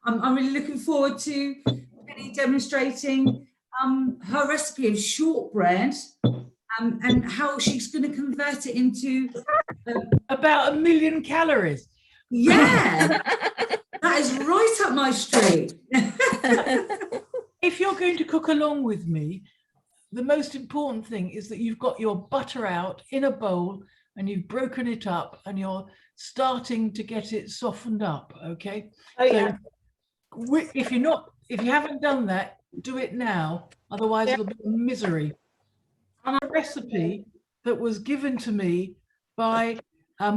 I'm really looking forward to Penny demonstrating her recipe of shortbread and how she's going to convert it into about 1 million calories. Yeah, that is right up my street. If you're going to cook along with me, the most important thing is that you've got your butter out in a bowl and you've broken it up and you're starting to get it softened up. Okay. Oh, yeah. So if you haven't done that, do it now. Otherwise, it'll be a misery. On a recipe that was given to me by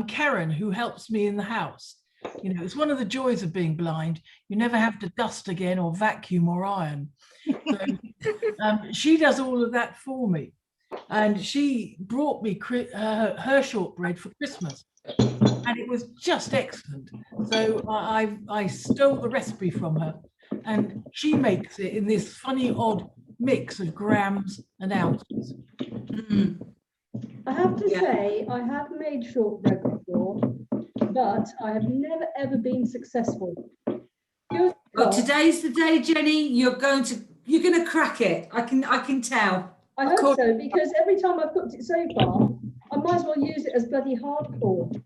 Karen, who helps me in the house. You know, it's one of the joys of being blind. You never have to dust again or vacuum or iron. So, she does all of that for me. And she brought me her shortbread for Christmas. And it was just excellent. So I stole the recipe from her. And she makes it in this funny, odd mix of grams and ounces. Mm. I have to say, I have made shortbread before, but I have never ever been successful. Well, today's the day, Jenny. You're going to crack it. I can tell. I hope so, because every time I've cooked it so far, I might as well use it as bloody hardcore.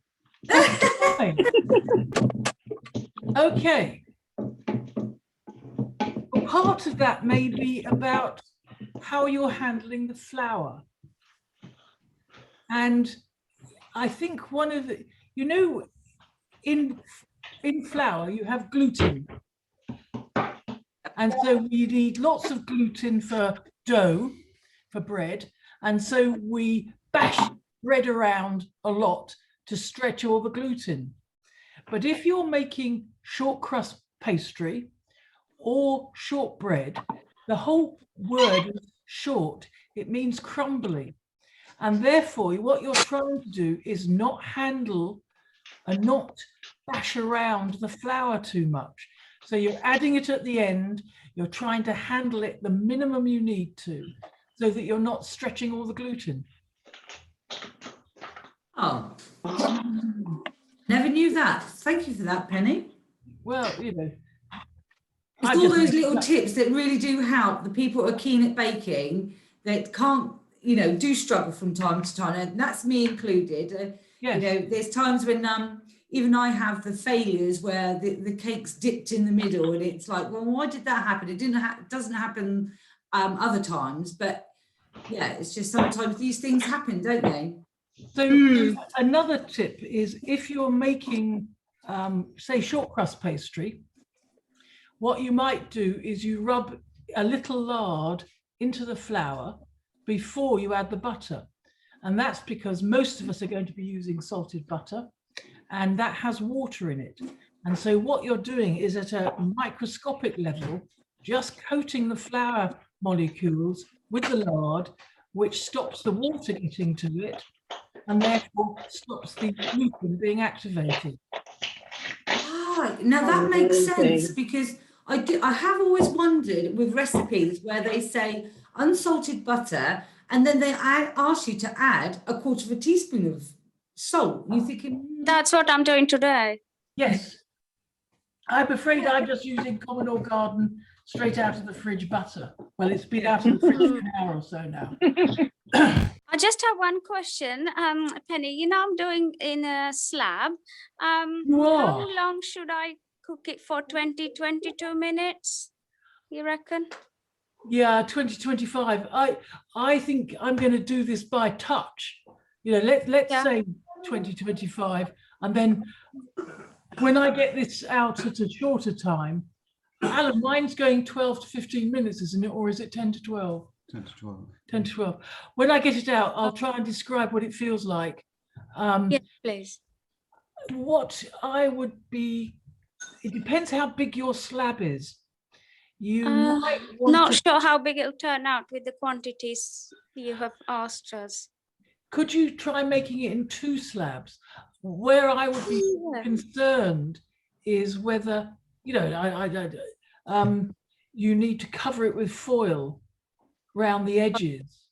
Okay. Part of that may be about how you're handling the flour. And I think one of the, you know, in flour you have gluten. And so we need lots of gluten for dough, for bread. And so we bash bread around a lot to stretch all the gluten. But if you're making short crust pastry or shortbread, the whole word is short. It means crumbly. And therefore, what you're trying to do is not handle and not bash around the flour too much. So you're adding it at the end, you're trying to handle it the minimum you need to, so that you're not stretching all the gluten. Oh, never knew that. Thank you for that, Penny. Well, you know. It's all those little tips that really do help the people who are keen at baking that can't, you know, do struggle from time to time, and that's me included. Yes. You know, there's times when even I have the failures where the cake's dipped in the middle, and it's like, well, why did that happen? It doesn't happen other times, but yeah, it's just sometimes these things happen, don't they? So another tip is if you're making, say, short crust pastry, what you might do is you rub a little lard into the flour before you add the butter. And that's because most of us are going to be using salted butter, and that has water in it. And so what you're doing is at a microscopic level, just coating the flour molecules with the lard, which stops the water getting to it, and therefore stops the gluten being activated. Ah, now that makes sense, because I have always wondered with recipes where they say unsalted butter, and then they ask you to add 1/4 teaspoon of salt. You're thinking, That's what I'm doing today. Yes. I'm afraid I'm just using Commodore Garden straight out of the fridge butter. Well, it's been out of the fridge for an hour or so now. I just have one question, Penny. You know, I'm doing in a slab. How long should I cook it for? 20-22 minutes, you reckon? Yeah, 20-25. I think I'm going to do this by touch. You know, let's say 20-25, and then when I get this out at a shorter time, Alan, mine's going 12 to 15 minutes, isn't it? Or is it 10 to 12? 10 to 12. 10 to 12. When I get it out, I'll try and describe what it feels like. Yes, please. What I would be, it depends how big your slab is. You might want not sure how big it'll turn out with the quantities you have asked us. Could you try making it in 2 slabs? Where I would be concerned is whether, you know, you need to cover it with foil around the edges.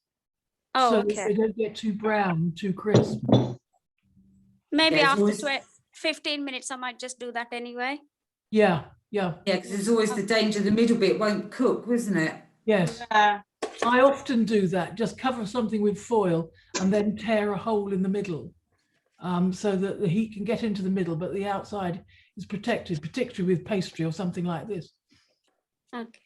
Oh, so okay. that they don't get too brown, too crisp. Maybe after 15 minutes, I might just do that anyway. Yeah, Yeah. Yeah, because there's always the danger the middle bit won't cook, isn't it? Yes. Yeah. I often do that, just cover something with foil and then tear a hole in the middle, so that the heat can get into the middle, but the outside is protected, particularly with pastry or something like this. Okay.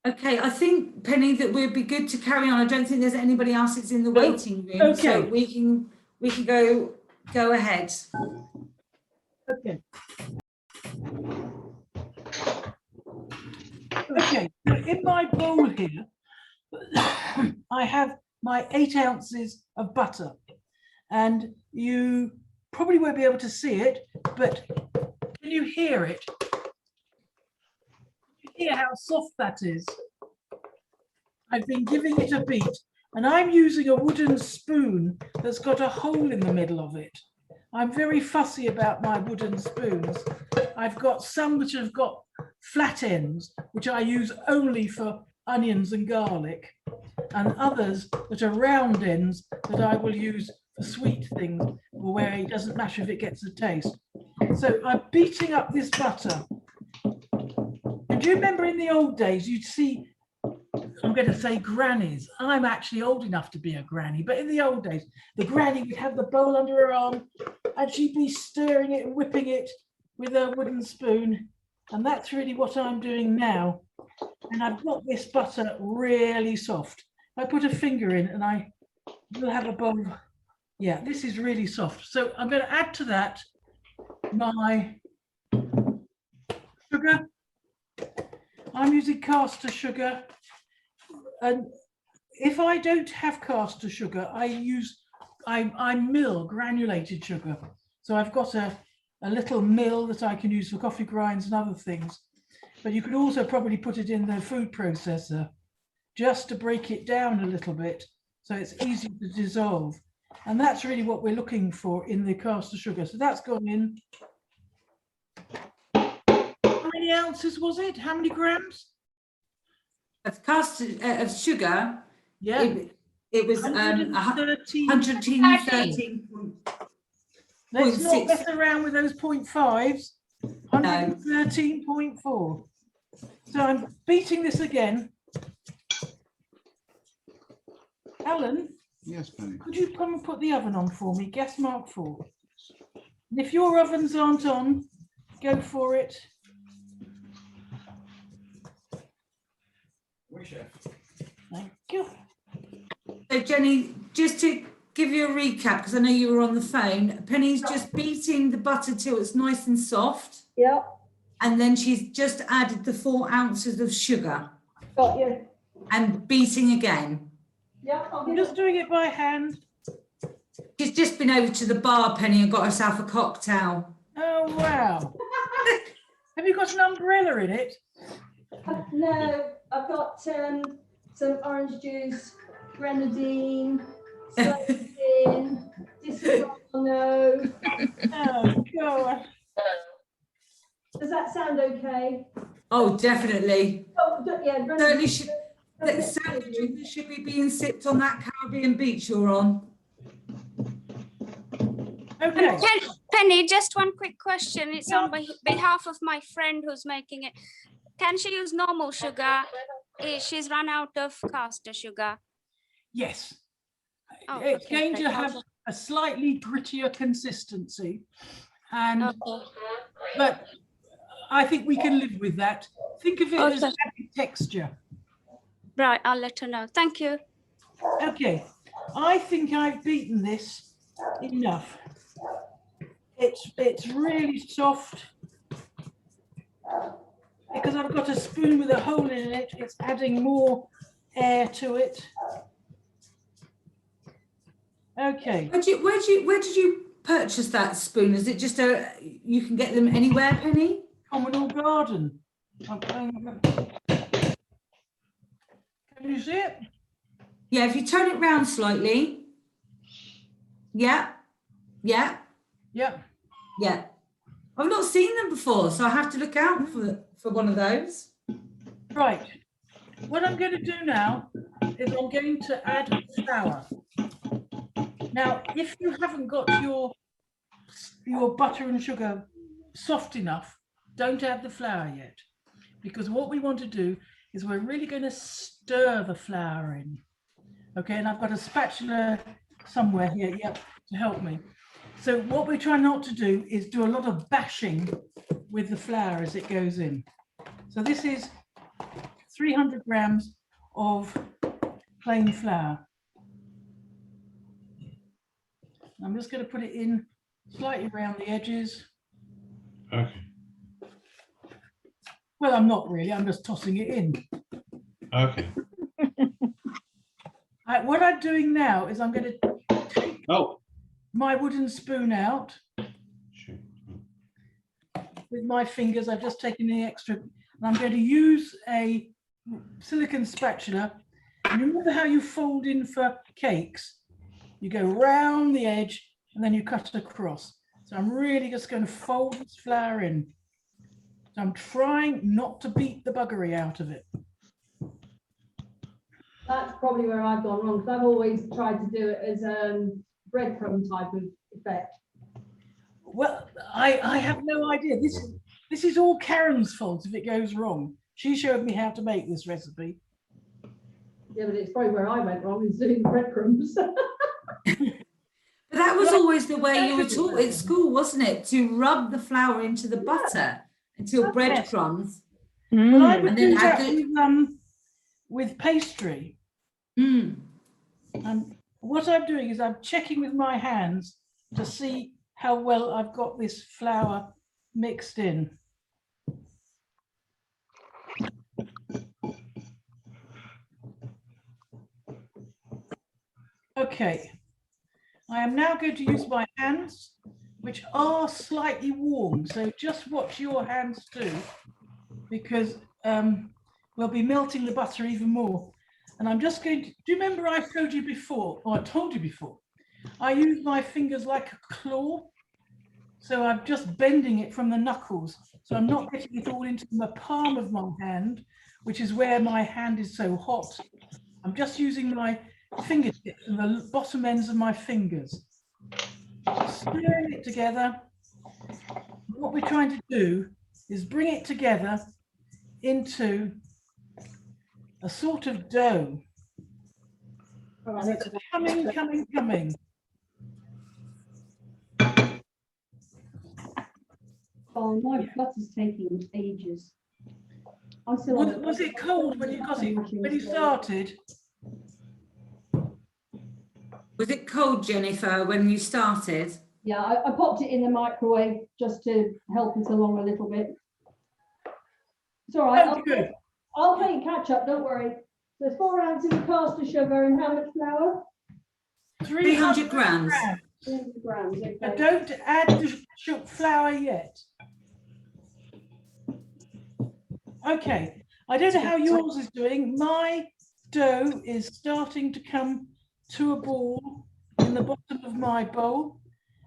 Okay, I think, Penny, that would be good to carry on. I don't think there's anybody else that's in the waiting room, so okay. we can go ahead. Okay. Okay, so in my bowl here, I have my 8 ounces of butter, and you probably won't be able to see it, but can you hear it? You hear how soft that is? I've been giving it a beat, and I'm using a wooden spoon that's got a hole in the middle of it. I'm very fussy about my wooden spoons. I've got some which have got flat ends, which I use only for onions and garlic, and others that are round ends that I will use for sweet things, or where it doesn't matter if it gets a taste. So I'm beating up this butter. And do you remember in the old days, you'd see, I'm going to say grannies. I'm actually old enough to be a granny, but in the old days, the granny would have the bowl under her arm and she'd be stirring it and whipping it with a wooden spoon. And that's really what I'm doing now. And I've got this butter really soft. I put a finger in and I will have a bowl. Yeah, this is really soft. So I'm going to add to that my sugar. I'm using caster sugar. And if I don't have caster sugar, I mill granulated sugar. So I've got a little mill that I can use for coffee grinds and other things. But you could also probably put it in the food processor just to break it down a little bit so it's easy to dissolve. And that's really what we're looking for in the caster sugar. So that's gone in. How many ounces was it? How many grams? Of caster of sugar, Yeah. it was 113. 113. Let's not 0.6. mess around with those 0.5s. 113.4. So I'm beating this again. Alan, Yes, Penny. could you come and put the oven on for me? Gas mark 4. And if your ovens aren't on, go for it. Oui, chef. Thank you. So Jenny, just to give you a recap, because I know you were on the phone, Penny's just beating the butter till it's nice and soft. Yep, And then she's just added the 4 ounces of sugar got you. and beating again. Yep, I'll I'm get just doing it by hand. She's just been over to the bar, Penny, and got herself a cocktail. Oh, wow. Have you got an umbrella in it? No, I've got some orange juice, grenadine, gin, Disaronno. Oh, God. Does that sound okay? Oh, definitely. Oh, yeah, Certainly grenadine. should, should be being sipped on that Caribbean beach you're on. Okay. Penny, just one quick question. It's on behalf of my friend who's making it. Can she use normal sugar? She's run out of caster sugar. Yes. Oh, It's okay, going great. to have a slightly grittier consistency. And Okay. but I think we can live with that. Think of it as Okay. added texture. Right, I'll let her know. Thank you. Okay, I think I've beaten this enough. It's really soft. Because I've got a spoon with a hole in it, it's adding more air to it. Okay. Where did you purchase that spoon? Is it just you can get them anywhere, Penny? Communal garden. Can you see it? Yeah, if you turn it round slightly. Yeah, yeah, Yeah. yeah. I've not seen them before, so I have to look out for one of those. Right. What I'm going to do now is I'm going to add flour. Now, if you haven't got your butter and sugar soft enough, don't add the flour yet, because what we want to do is we're really going to stir the flour in. Okay, and I've got a spatula somewhere here, yep, to help me. So what we try not to do is do a lot of bashing with the flour as it goes in. So this is 300 grams of plain flour. I'm just going to put it in slightly around the edges. Okay. Well, I'm not really, I'm just tossing it in. Okay. What I'm doing now is I'm going to take my wooden spoon out Shoot. with my fingers. I've just taken the extra, and I'm going to use a silicone spatula. And remember how you fold in for cakes? You go round the edge and then you cut across. So I'm really just going to fold this flour in. So I'm trying not to beat the buggery out of it. That's probably where I've gone wrong, because I've always tried to do it as a breadcrumb type of effect. Well, I have no idea. This is all Karen's fault if it goes wrong. She showed me how to make this recipe. Yeah, but it's probably where I went wrong, is doing breadcrumbs. But that was always the way you were taught at school, wasn't it? To rub the flour into the butter until breadcrumbs. Well, I would And do then add that with pastry. What I'm doing is I'm checking with my hands to see how well I've got this flour mixed in. Okay, I am now going to use my hands, which are slightly warm, so just watch your hands too, because we'll be melting the butter even more. And I'm just going to, do you remember I showed you before, or I told you before, I use my fingers like a claw, so I'm just bending it from the knuckles, so I'm not getting it all into the palm of my hand, which is where my hand is so hot. I'm just using my fingertips and the bottom ends of my fingers, stirring it together. What we're trying to do is bring it together into a sort of dough. And it's coming. Oh, my butter's taking ages. Was it cold when you got it, when you started? Was it cold, Jennifer, when you started? Yeah, I popped it in the microwave just to help it along a little bit. It's all right. I'll play catch up, don't worry. So there's 4 ounces of caster sugar and how much flour? 300 grams. 300 grams, okay. But don't add the flour yet. Okay, I don't know how yours is doing. My dough is starting to come to a ball in the bottom of my bowl.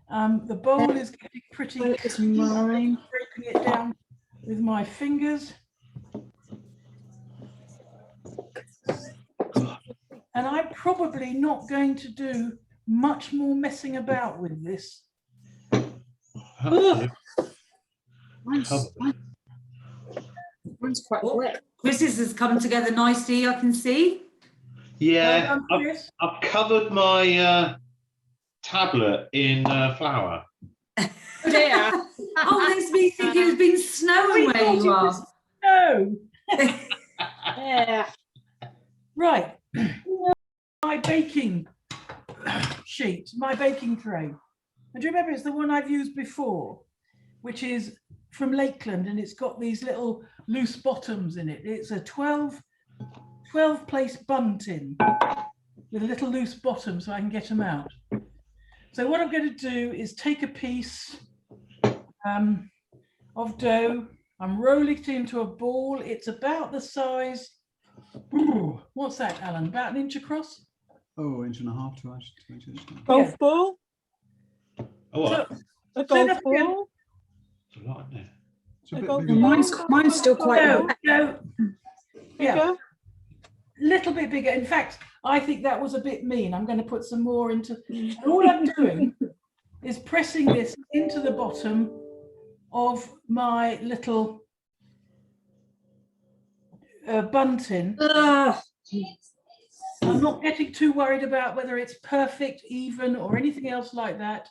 The bowl is getting pretty clean. I'm breaking it down with my fingers. And I'm probably not going to do much more messing about with this. Mine's quite wet. Chris's has come together nicely, I can see. Yeah, Well done, Chris. I've covered my tablet in flour. Yeah. Oh, makes me think it's been snowing where you are. No. Yeah. Right. My baking sheet, my baking tray. And do you remember it's the one I've used before, which is from Lakeland, and it's got these little loose bottoms in it. It's a 12 place bun tin with a little loose bottom so I can get them out. So what I'm going to do is take a piece of dough. I'm rolling it into a ball. It's about the size, what's that, Alan? About an inch across? Oh, inch and a half, 2 inches. Golf ball? Oh, what? A golf ball? It's a lot, isn't it? It's a bit golf bigger. ball? Mine's still quite wet. No. Yeah, Bigger? little bit bigger. In fact, I think that was a bit mean. I'm going to put some more into. And all I'm doing is pressing this into the bottom of my little bunting. I'm not getting too worried about whether it's perfect, even, or anything else like that.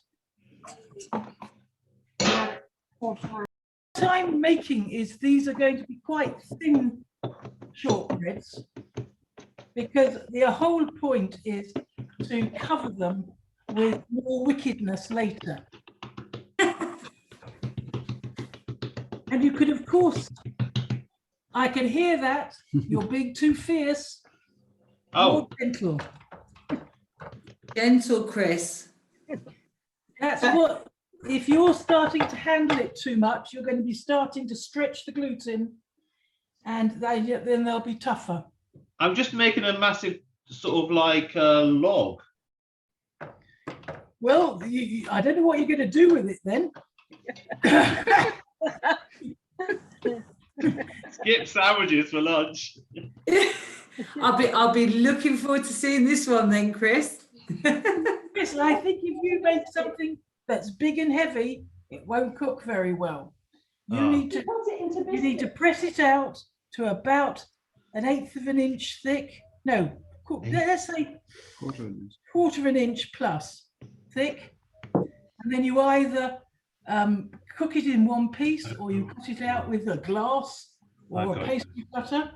What I'm making is these are going to be quite thin shortbreads, because the whole point is to cover them with more wickedness later. And you could, of course, I can hear that, you're being too fierce. More gentle. Gentle, Chris. That's what, if you're starting to handle it too much, you're going to be starting to stretch the gluten, and then they'll be tougher. I'm just making a massive sort of like log. Well, I don't know what you're going to do with it then. Skip sandwiches for lunch. I'll be looking forward to seeing this one then, Chris. Yes, I think if you make something that's big and heavy, it won't cook very well. You need to press it out to about 1/8 of an inch thick. No, let's say quarter of an inch plus thick, and then you either cook it in one piece, or you cut it out with a glass or a pastry cutter.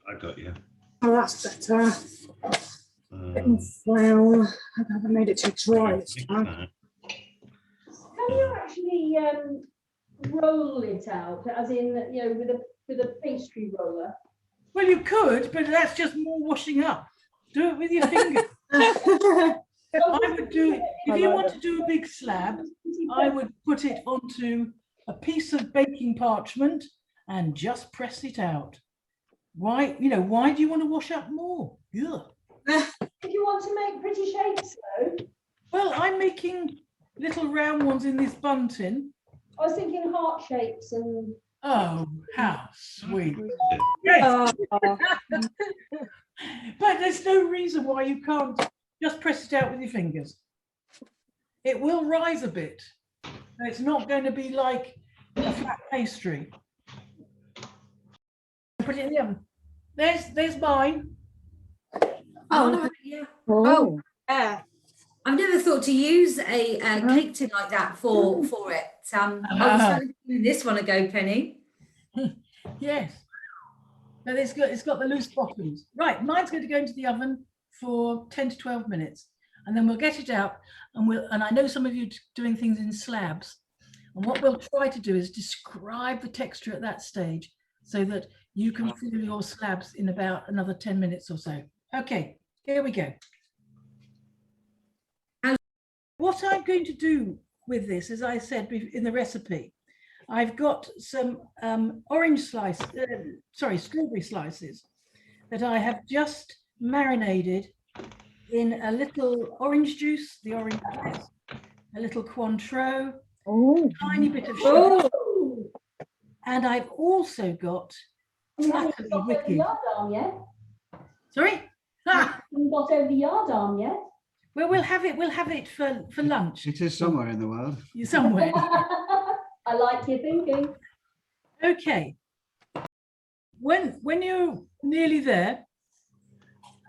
I got you. Oh, that's better. Well, I haven't made it too dry this time. Can you actually roll it out, as in, you know, with a pastry roller? Well, you could, but that's just more washing up. Do it with your finger. I would do it, if you want to do a big slab, I would put it onto a piece of baking parchment and just press it out. Why do you want to wash up more? Yeah. If you want to make pretty shapes though. Well, I'm making little round ones in this bunting. I was thinking heart shapes and... Oh, how sweet. Yes. But there's no reason why you can't just press it out with your fingers. It will rise a bit. It's not going to be like a flat pastry. Put it in the oven. There's mine. Oh, yeah. Oh, yeah. I've never thought to use a cake tin like that for it. I was going to do this one a go, Penny. Yes. But it's got the loose bottoms. Right, mine's going to go into the oven for 10 to 12 minutes, and then we'll get it out, and I know some of you doing things in slabs, and what we'll try to do is describe the texture at that stage so that you can feel your slabs in about another 10 minutes or so. Okay, here we go. What I'm going to do with this, as I said in the recipe, I've got some strawberry slices that I have just marinated in a little orange juice, the orange juice, a little Cointreau, a tiny bit of sugar, and I've also got utterly wicked. Yardarm yet? Sorry? Haven't got over the yardarm yet? Well, we'll have it for lunch. It is somewhere in the world. Somewhere. I like your thinking. Okay. When you're nearly there,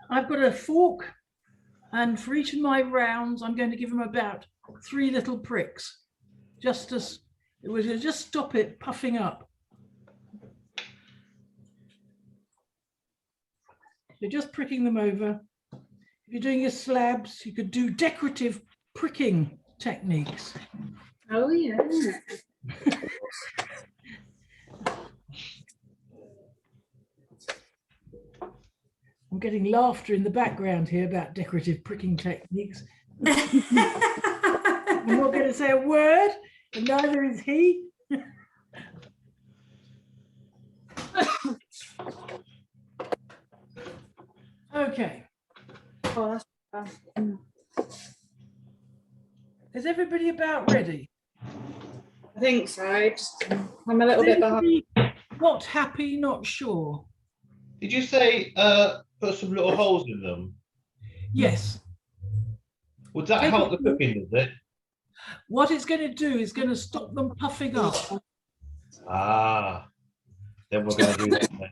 I've got a fork, and for each of my rounds, I'm going to give them about 3 little pricks, just as it will just stop it puffing up. So just pricking them over. If you're doing your slabs, you could do decorative pricking techniques. Oh, yeah. I'm getting laughter in the background here about decorative pricking techniques. I'm not going to say a word, and neither is he. Okay. Oh, that's Is everybody about ready? I think so. I'm a little bit behind. Not happy, not sure. Did you say put some little holes in them? Yes. Would that help the cooking, does it? What it's going to do is going to stop them puffing up Ah, then we're going to do that then.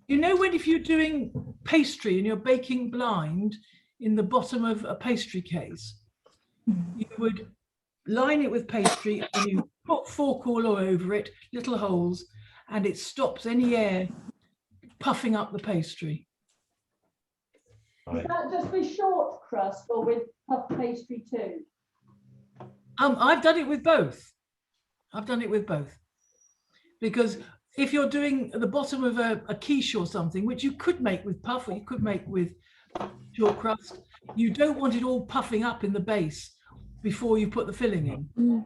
You know, when if you're doing pastry and you're baking blind in the bottom of a pastry case, you would line it with pastry and you put fork all over it, little holes, and it stops any air puffing up the pastry. Is that just with short crust or with puff pastry too? I've done it with both. I've done it with both. Because if you're doing the bottom of a quiche or something, which you could make with puff or you could make with short crust, you don't want it all puffing up in the base before you put the filling in.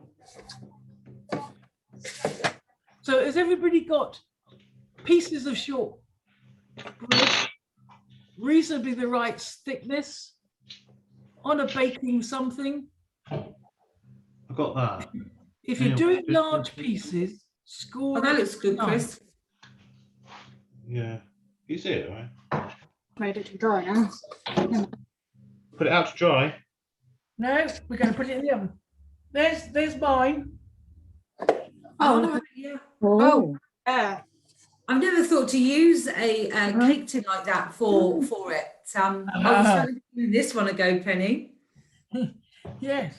So has everybody got pieces of short bread, reasonably the right thickness, on a baking something? I got that. If you're doing large pieces, score. Oh, that looks good, Chris. Yeah. You see it, right? Made it to dry now. Put it out to dry. No, we're going to put it in the oven. There's mine. Oh, yeah. Oh, yeah. I've never thought to use a cake tin like that for it. I was going to give this one a go, Penny. Yes.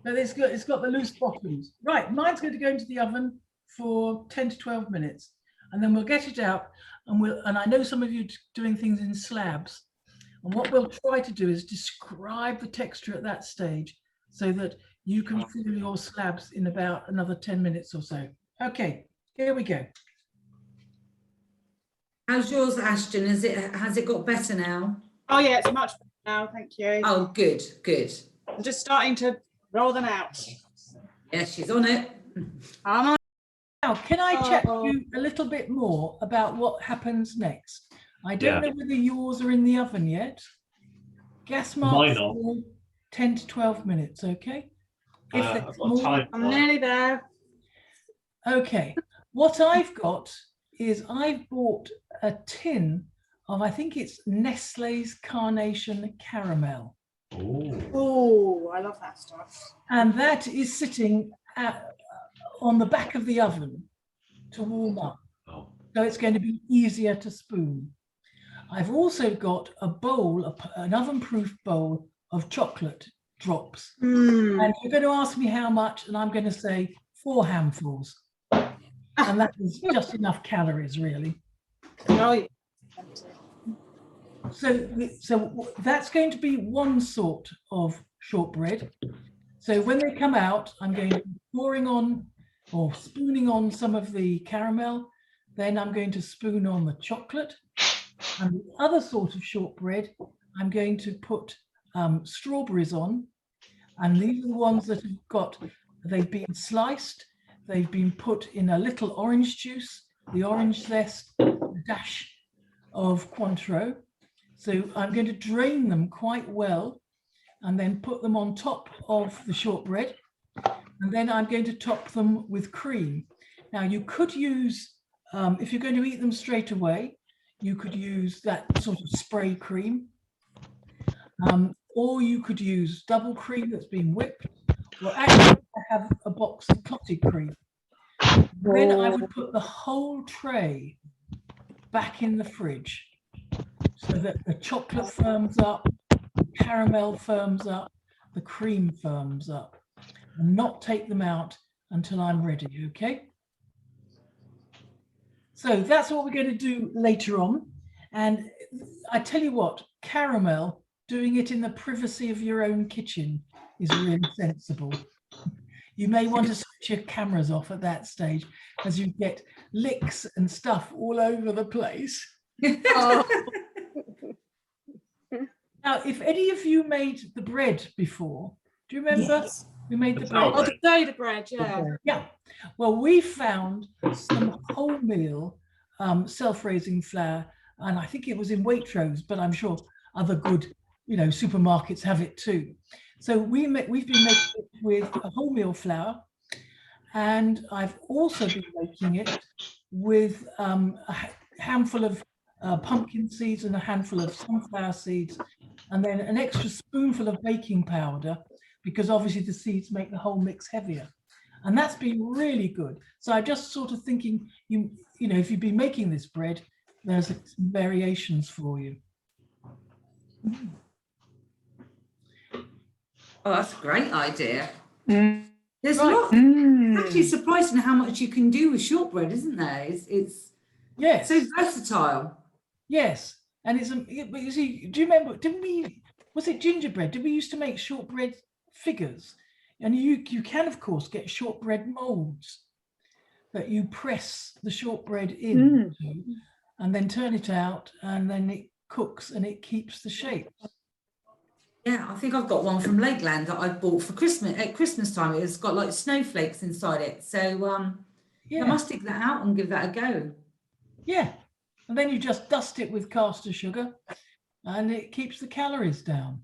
But it's got the loose bottoms. Right, mine's going to go into the oven for 10 to 12 minutes, and then we'll get it out, and I know some of you doing things in slabs, and what we'll try to do is describe the texture at that stage so that you can fill your slabs in about another 10 minutes or so. Okay, here we go. How's yours, Ashton? Has it got better now? Oh yeah, it's much better now, thank you. Oh, good, good. I'm just starting to roll them out. Yeah, she's on it. I'm on. Now, can I chat to you a little bit more about what happens next? I don't know whether yours are in the oven yet. Gas mark for 10 to 12 minutes, okay? If there's more, I'm nearly there. okay. What I've got is I've bought a tin of, I think it's Nestle's Carnation Caramel. Oh, I love that stuff. And that is sitting on the back of the oven to warm up. So it's going to be easier to spoon. I've also got a bowl, an oven-proof bowl of chocolate drops. And you're going to ask me how much, and I'm going to say 4 handfuls. And that is just enough calories, really. Oh, yeah. So that's going to be one sort of shortbread. So when they come out, I'm going to be pouring on or spooning on some of the caramel. Then I'm going to spoon on the chocolate. And the other sort of shortbread, I'm going to put strawberries on. And these are the ones that have got, they've been sliced. They've been put in a little orange juice, the orange zest, a dash of Cointreau. So I'm going to drain them quite well and then put them on top of the shortbread. And then I'm going to top them with cream. Now you could use, if you're going to eat them straight away, you could use that sort of spray cream. Or you could use double cream that's been whipped. Well, actually, I have a box of clotted cream. Then I would put the whole tray back in the fridge so that the chocolate firms up, the caramel firms up, the cream firms up, and not take them out until I'm ready, okay? So that's what we're going to do later on. And I tell you what, caramel, doing it in the privacy of your own kitchen is really sensible. You may want to switch your cameras off at that stage as you get licks and stuff all over the place. Now, if any of you made the bread before, do you remember? Yes. We made the bread. Oh, today the bread, yeah. Yeah. Well, we found some wholemeal self-raising flour, and I think it was in Waitrose, but I'm sure other good, supermarkets have it too. So we've been making it with a wholemeal flour, and I've also been making it with a handful of pumpkin seeds and a handful of sunflower seeds, and then an extra spoonful of baking powder, because obviously the seeds make the whole mix heavier. and that's been really good. So I just sort of thinking, you know, if you've been making this bread, there's some variations for you. Oh, that's a great idea. Mm. There's Right. a lot. It's actually surprising how much you can do with shortbread, isn't there? It's Yes. so versatile. Yes, and it's but you see, do you remember? Was it gingerbread? Did we used to make shortbread figures? And you can of course get shortbread molds that you press the shortbread into, and then turn it out, and then it cooks and it keeps the shape. Yeah, I think I've got one from Lakeland that I bought for Christmas at Christmas time. It's got like snowflakes inside it. So I Yeah, must dig that out and give that a go. yeah, and then you just dust it with caster sugar, and it keeps the calories down.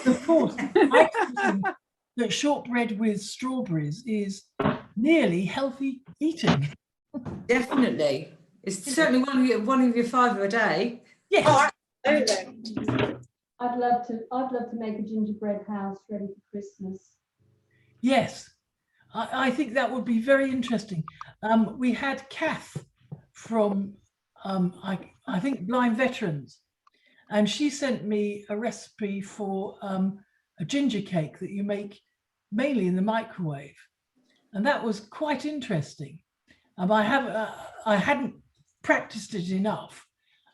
Of course, I think that shortbread with strawberries is nearly healthy eating. Definitely. It's certainly one of your 5 a day. Yes. Oh, absolutely. I'd love to make a gingerbread house ready for Christmas. Yes, I think that would be very interesting. We had Kath from, I think, Blind Veterans, and she sent me a recipe for a ginger cake that you make mainly in the microwave, and that was quite interesting. I hadn't practiced it enough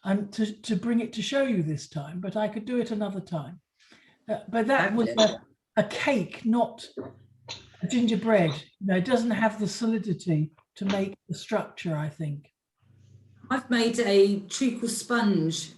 and to bring it to show you this time, but I could do it another time. But that was a cake, not a gingerbread. You know, it doesn't have the solidity to make the structure, I think. I've made a treacle sponge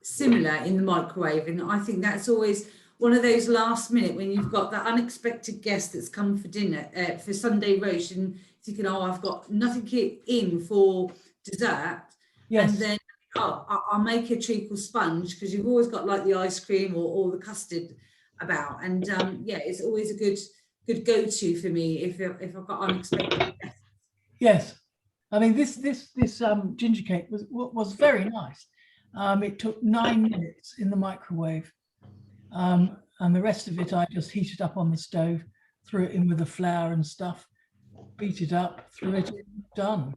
similar in the microwave, and I think that's always one of those last minute when you've got that unexpected guest that's come for dinner for Sunday roast, and thinking, oh, I've got nothing in for dessert. Yes. And then I'll make a treacle sponge, because you've always got like the ice cream or the custard about, and yeah, it's always a good go-to for me if I've got unexpected guests. Yes, I mean this ginger cake was very nice. It took 9 minutes in the microwave, and the rest of it I just heated up on the stove, threw it in with the flour and stuff, beat it up, threw it in, done.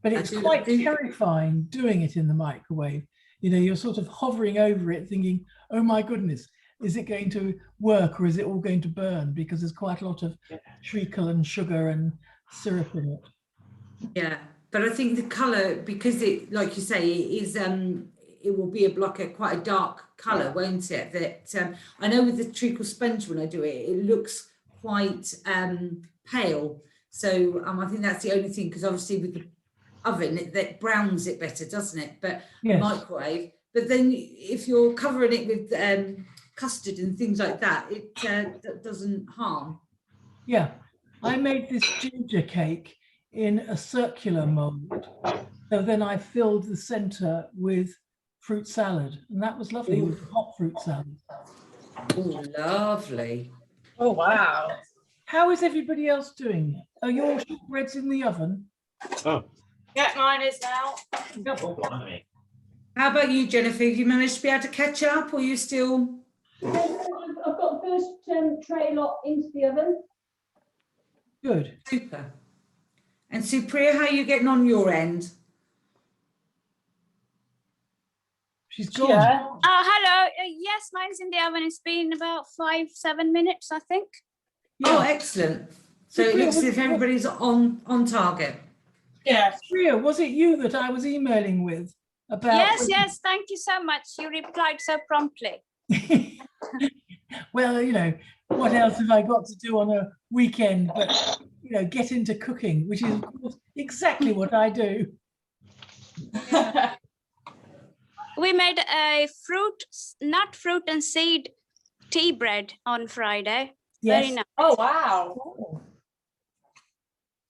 But it's quite terrifying doing it in the microwave. You know, you're sort of hovering over it thinking, oh my goodness, is it going to work or is it all going to burn? Because there's quite a lot of treacle and sugar and syrup in it. Yeah, but I think the colour, because it, like you say, it is it will be quite a dark colour, won't it? That I know with the treacle sponge, when I do it, it looks quite pale. So I think that's the only thing, because obviously with the oven that browns it better, doesn't it? But yes. Microwave. But then if you're covering it with custard and things like that, it doesn't harm. Yeah, I made this ginger cake in a circular mold. So then I filled the center with fruit salad, and that was lovely. It was hot fruit salad. Oh, lovely. Oh, wow. How is everybody else doing? Are your shortbreads in the oven? Oh, Yeah, mine is now. How about you, Jennifer? Have you managed to be able to catch up, or you still? I've got the first tray lot into the oven. Good. Super. And Supriya, how are you getting on your end? She's gone. Yeah. Oh, hello. Yes, mine's in the oven. It's been about 5-7 minutes, I think. Oh, excellent. So it looks as if everybody's on target. Yeah. Priya, was it you that I was emailing with about? Yes, thank you so much. You replied so promptly. Well, you know, what else have I got to do on a weekend but, you know, get into cooking, which is of course exactly what I do. We made a nut, fruit and seed tea bread on Friday. Yes. Very nice. Oh, wow.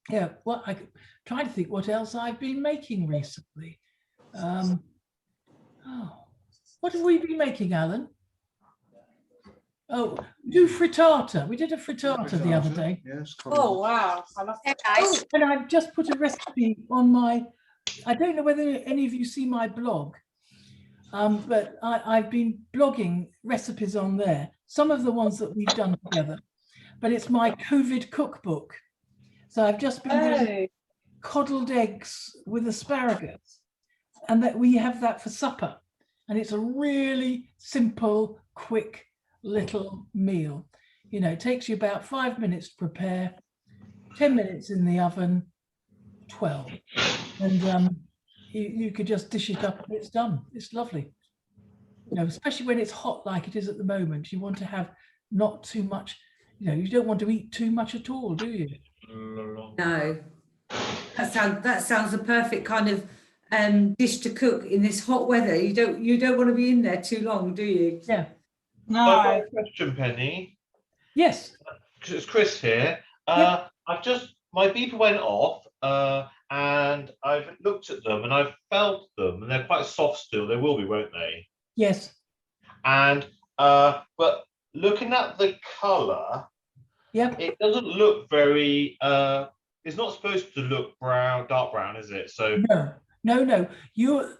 Yeah, well, I'm trying to think what else I've been making recently. What have we been making, Alan? Oh, do frittata. We did a frittata the other day. Yes. Oh, wow. I love that. Nice. And I've just put a recipe on my, I don't know whether any of you see my blog, but I've been blogging recipes on there, some of the ones that we've done together. but it's my COVID cookbook. So I've just been doing coddled eggs with asparagus, and that we have that for supper. And it's a really simple, quick little meal. You know, it takes you about 5 minutes to prepare, 10 minutes in the oven, 12. And you could just dish it up and it's done. It's lovely. You know, especially when it's hot like it is at the moment. You want to have not too much, you know, you don't want to eat too much at all, do you? No. That sounds a perfect kind of dish to cook in this hot weather. You don't want to be in there too long, do you? Yeah. No. I've got a question, Penny. Yes. It's Chris here. Yep. My beeper went off, and I've looked at them and I've felt them, and they're quite soft still. They will be, won't they? Yes. And but looking at the colour, Yep. it doesn't look very. It's not supposed to look brown, dark brown, is it? So no. You're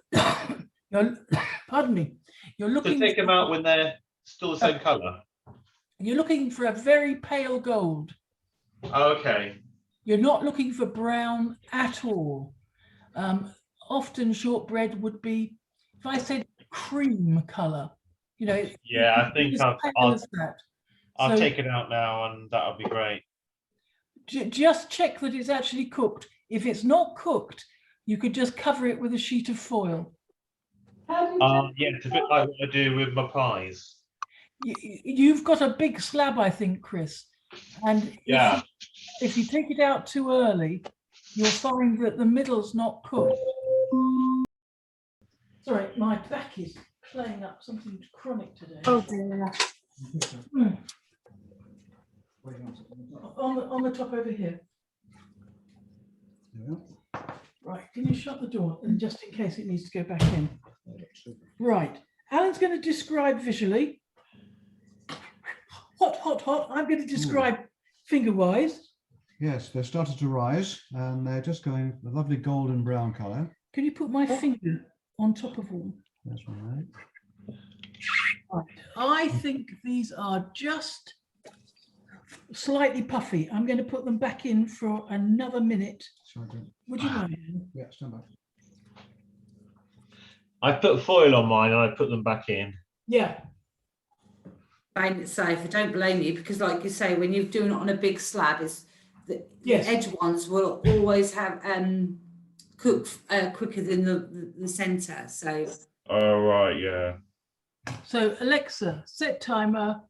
pardon me. You're to looking. take them out when they're still the same colour. You're looking for a very pale gold. Okay. You're not looking for brown at all. Often shortbread would be, if I said cream colour, you know. Yeah, I think I'll So take it out now, and that'll be great. just check that it's actually cooked. If it's not cooked, you could just cover it with a sheet of foil. How do you check? Yeah, it's a bit like what I do with my pies. You've got a big slab, I think, Chris. And Yeah. if you take it out too early, you'll find that the middle's not cooked. Sorry, my back is playing up something chronic today. Oh dear. On the top over here. Yeah. Right, can you shut the door, and just in case it needs to go back in. Right, Alan's going to describe visually. Hot. I'm going to describe finger-wise. Yes, they've started to rise and they're just going a lovely golden brown colour. Can you put my finger on top of all? That's right. Right. I think these are just slightly puffy. I'm going to put them back in for another minute. Sorry, Would you mind? yeah, stand by. I put foil on mine and I put them back in. Yeah. Playing it safe. I don't blame you, because like you say, when you're doing it on a big slab, it's the Yes. edge ones will always have cook quicker than the centre. So Oh right, yeah. So Alexa, set timer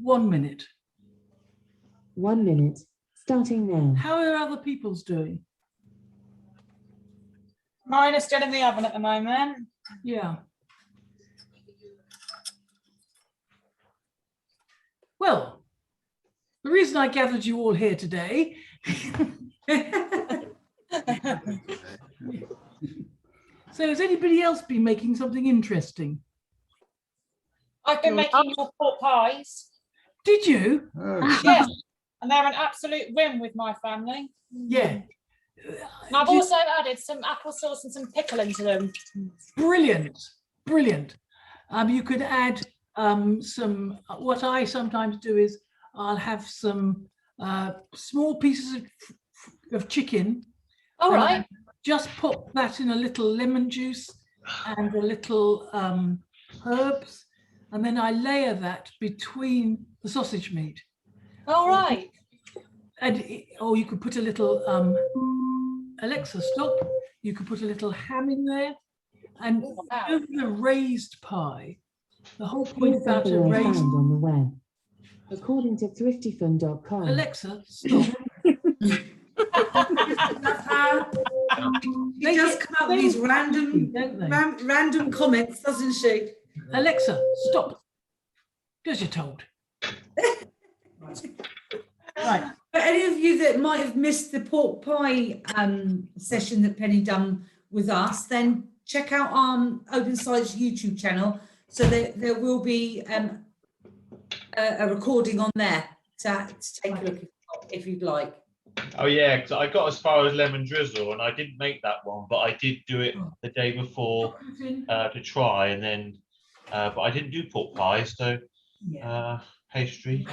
1 minute. 1 minute, starting now. How are other people's doing? Mine is still in the oven at the moment. Yeah. Well, the reason I gathered you all here today so has anybody else been making something interesting? I've been making your pork pies. Did you? Oh, Yes, and they're an absolute win with my family. Yeah. And I've also added some applesauce and some pickle into them. Brilliant. You could add some, what I sometimes do is I'll have some small pieces of chicken. All and right. I just put that in a little lemon juice and a little herbs, and then I layer that between the sausage meat. All right. And or you could put a little Alexa, stop. You could put a little ham in there, and over the raised pie. The whole point Here's about a something I raised. found on the web. According to thriftyfun.com. Alexa, stop. she just come up with these random comments, doesn't she? Alexa, stop. Because you're told. Right. For any of you that might have missed the pork pie session that Penny done with us, then check out our Open Sight's YouTube channel. So there will be a recording on there to take a look if you'd like. Oh yeah, because I got as far as lemon drizzle, and I didn't make that one, but I did do it the day before to try, and then but I didn't do pork pie, so pastry.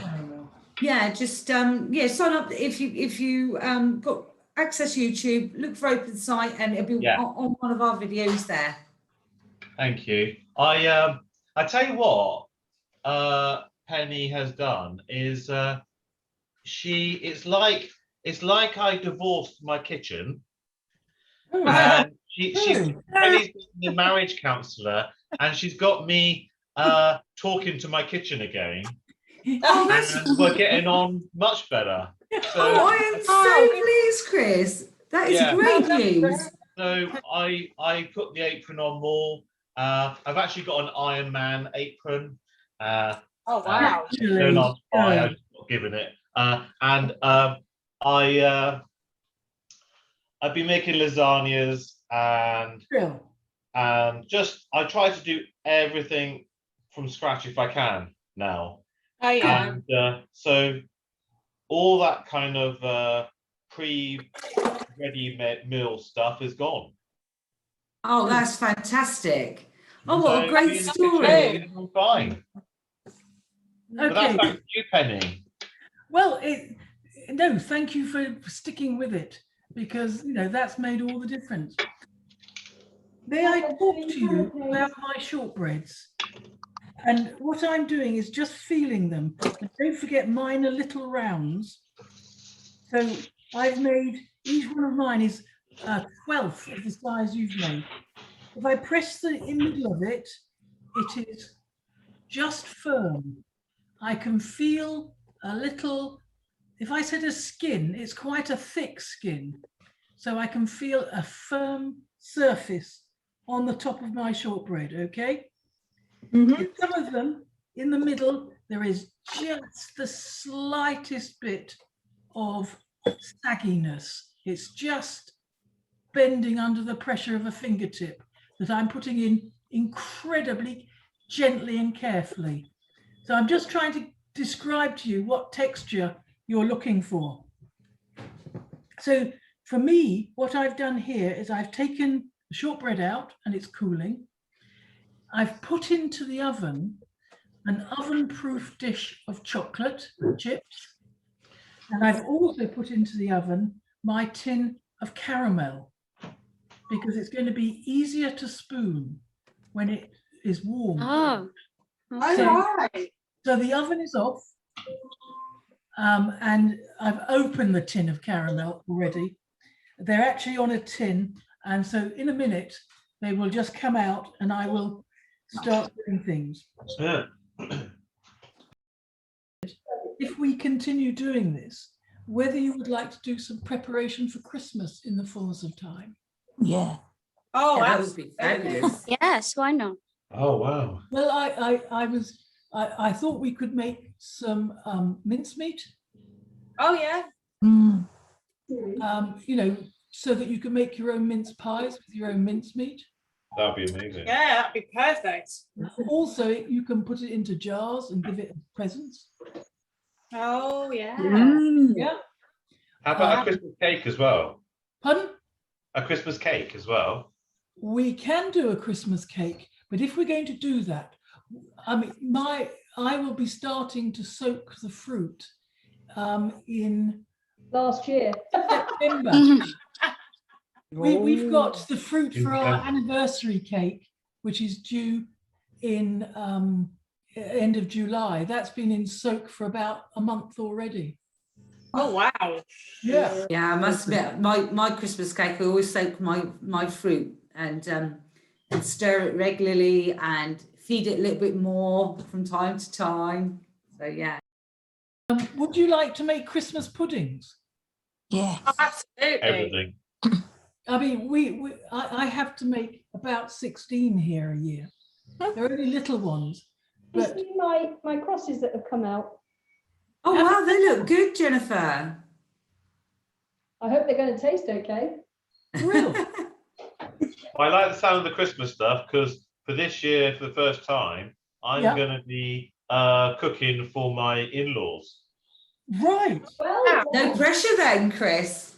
Yeah, just yeah, sign up if you got access YouTube, look for Open Sight, and it'll be on one of our videos there. Thank you. I tell you what, Penny has done is it's like I divorced my kitchen, and she's Penny's the marriage counsellor, and she's got me talking to my kitchen again. And we're getting on much better. So, I am so pleased, Chris. That is great news. So I put the apron on more. I've actually got an Iron Man apron. Oh wow! Don't ask why. I've not given it. And I've been making lasagnas and just I try to do everything from scratch if I can now. Oh yeah. And so all that kind of pre-ready meal stuff is gone. Oh, that's fantastic. Oh, So what a great story. I'm fine. But that's thanks to you, Penny. Well, no, thank you for sticking with it, because that's made all the difference. May I talk to you about my shortbreads? And what I'm doing is just feeling them. And don't forget, mine are little rounds. So I've made, each one of mine is a 1/12 of the size you've made. If I press the middle of it, it is just firm. I can feel a little, if I said a skin, it's quite a thick skin. So I can feel a firm surface on the top of my shortbread, okay? In some of them, in the middle, there is just the slightest bit of sagginess. It's just bending under the pressure of a fingertip that I'm putting in incredibly gently and carefully. So I'm just trying to describe to you what texture you're looking for. So for me, what I've done here is I've taken the shortbread out and it's cooling. I've put into the oven an oven-proof dish of chocolate chips, and I've also put into the oven my tin of caramel, because it's going to be easier to spoon when it is warm. Oh, So the oven is off, and I've opened the tin of caramel already. They're actually on a tin, and so in a minute they will just come out and I will start doing things. Yeah. If we continue doing this, whether you would like to do some preparation for Christmas in the fullness of time. Yeah. Oh, Yeah, that would be fabulous. yes, why not? Oh wow. Well, I thought we could make some mincemeat. Oh yeah. So that you can make your own mince pies with your own mincemeat. That'd be amazing. Yeah, that'd be perfect. Also, you can put it into jars and give it as presents. Oh yeah. Yeah. How about a Christmas cake as well? Pardon? A Christmas cake as well. We can do a Christmas cake, but if we're going to do that, I mean, I will be starting to soak the fruit in Last year. September. We've got the fruit for our anniversary cake, which is due in end of July. That's been in soak for about a month already. Oh wow. Yeah. Yeah, I must admit, my Christmas cake, I always soak my fruit and stir it regularly and feed it a little bit more from time to time. So yeah. Would you like to make Christmas puddings? Yeah. Absolutely. Everything. I mean, I have to make about 16 here a year. They're only little ones. You But see my crosses that have come out. Oh wow, they look good, Jennifer. I hope they're going to taste okay. really, I like the sound of the Christmas stuff because for this year, for the first time, I'm going to be cooking for my in-laws. right. Well, No pressure then, Chris.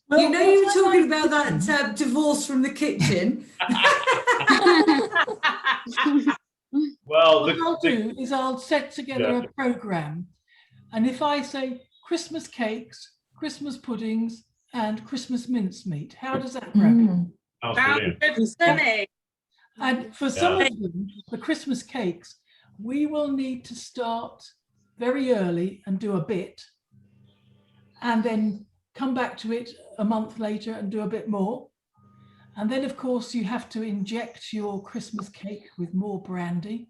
Well, You know you were talking about that divorce from the kitchen. Well, What I'll do is I'll set together a program, and if I say Christmas cakes, Christmas puddings, and Christmas mincemeat, how does that grab you? Sounds brilliant. And for some of them, the Christmas cakes, we will need to start very early and do a bit, and then come back to it a month later and do a bit more. And then, of course, you have to inject your Christmas cake with more brandy.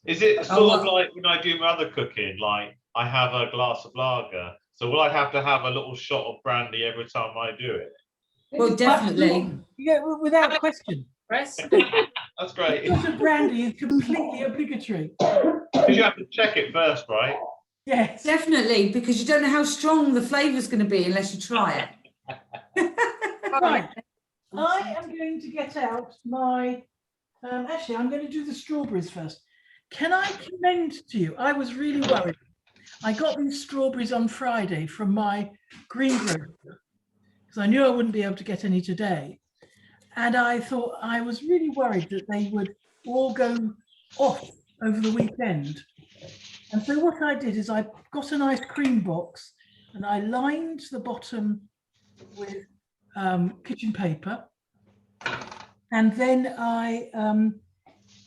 Is it sort of like when I do my other cooking, like I have a glass of lager? So will I have to have a little shot of brandy every time I do it? Well, definitely. Yeah, without question. That's great. The brandy is completely obligatory. Because you have to check it first, right? Yes. Definitely, because you don't know how strong the flavour is going to be unless you try it. Right. I am going to get out my, actually, I'm going to do the strawberries first. Can I commend to you, I was really worried. I got these strawberries on Friday from my greengrocer because I knew I wouldn't be able to get any today. And I thought I was really worried that they would all go off over the weekend. And so what I did is I got an ice cream box and I lined the bottom with kitchen paper. And then I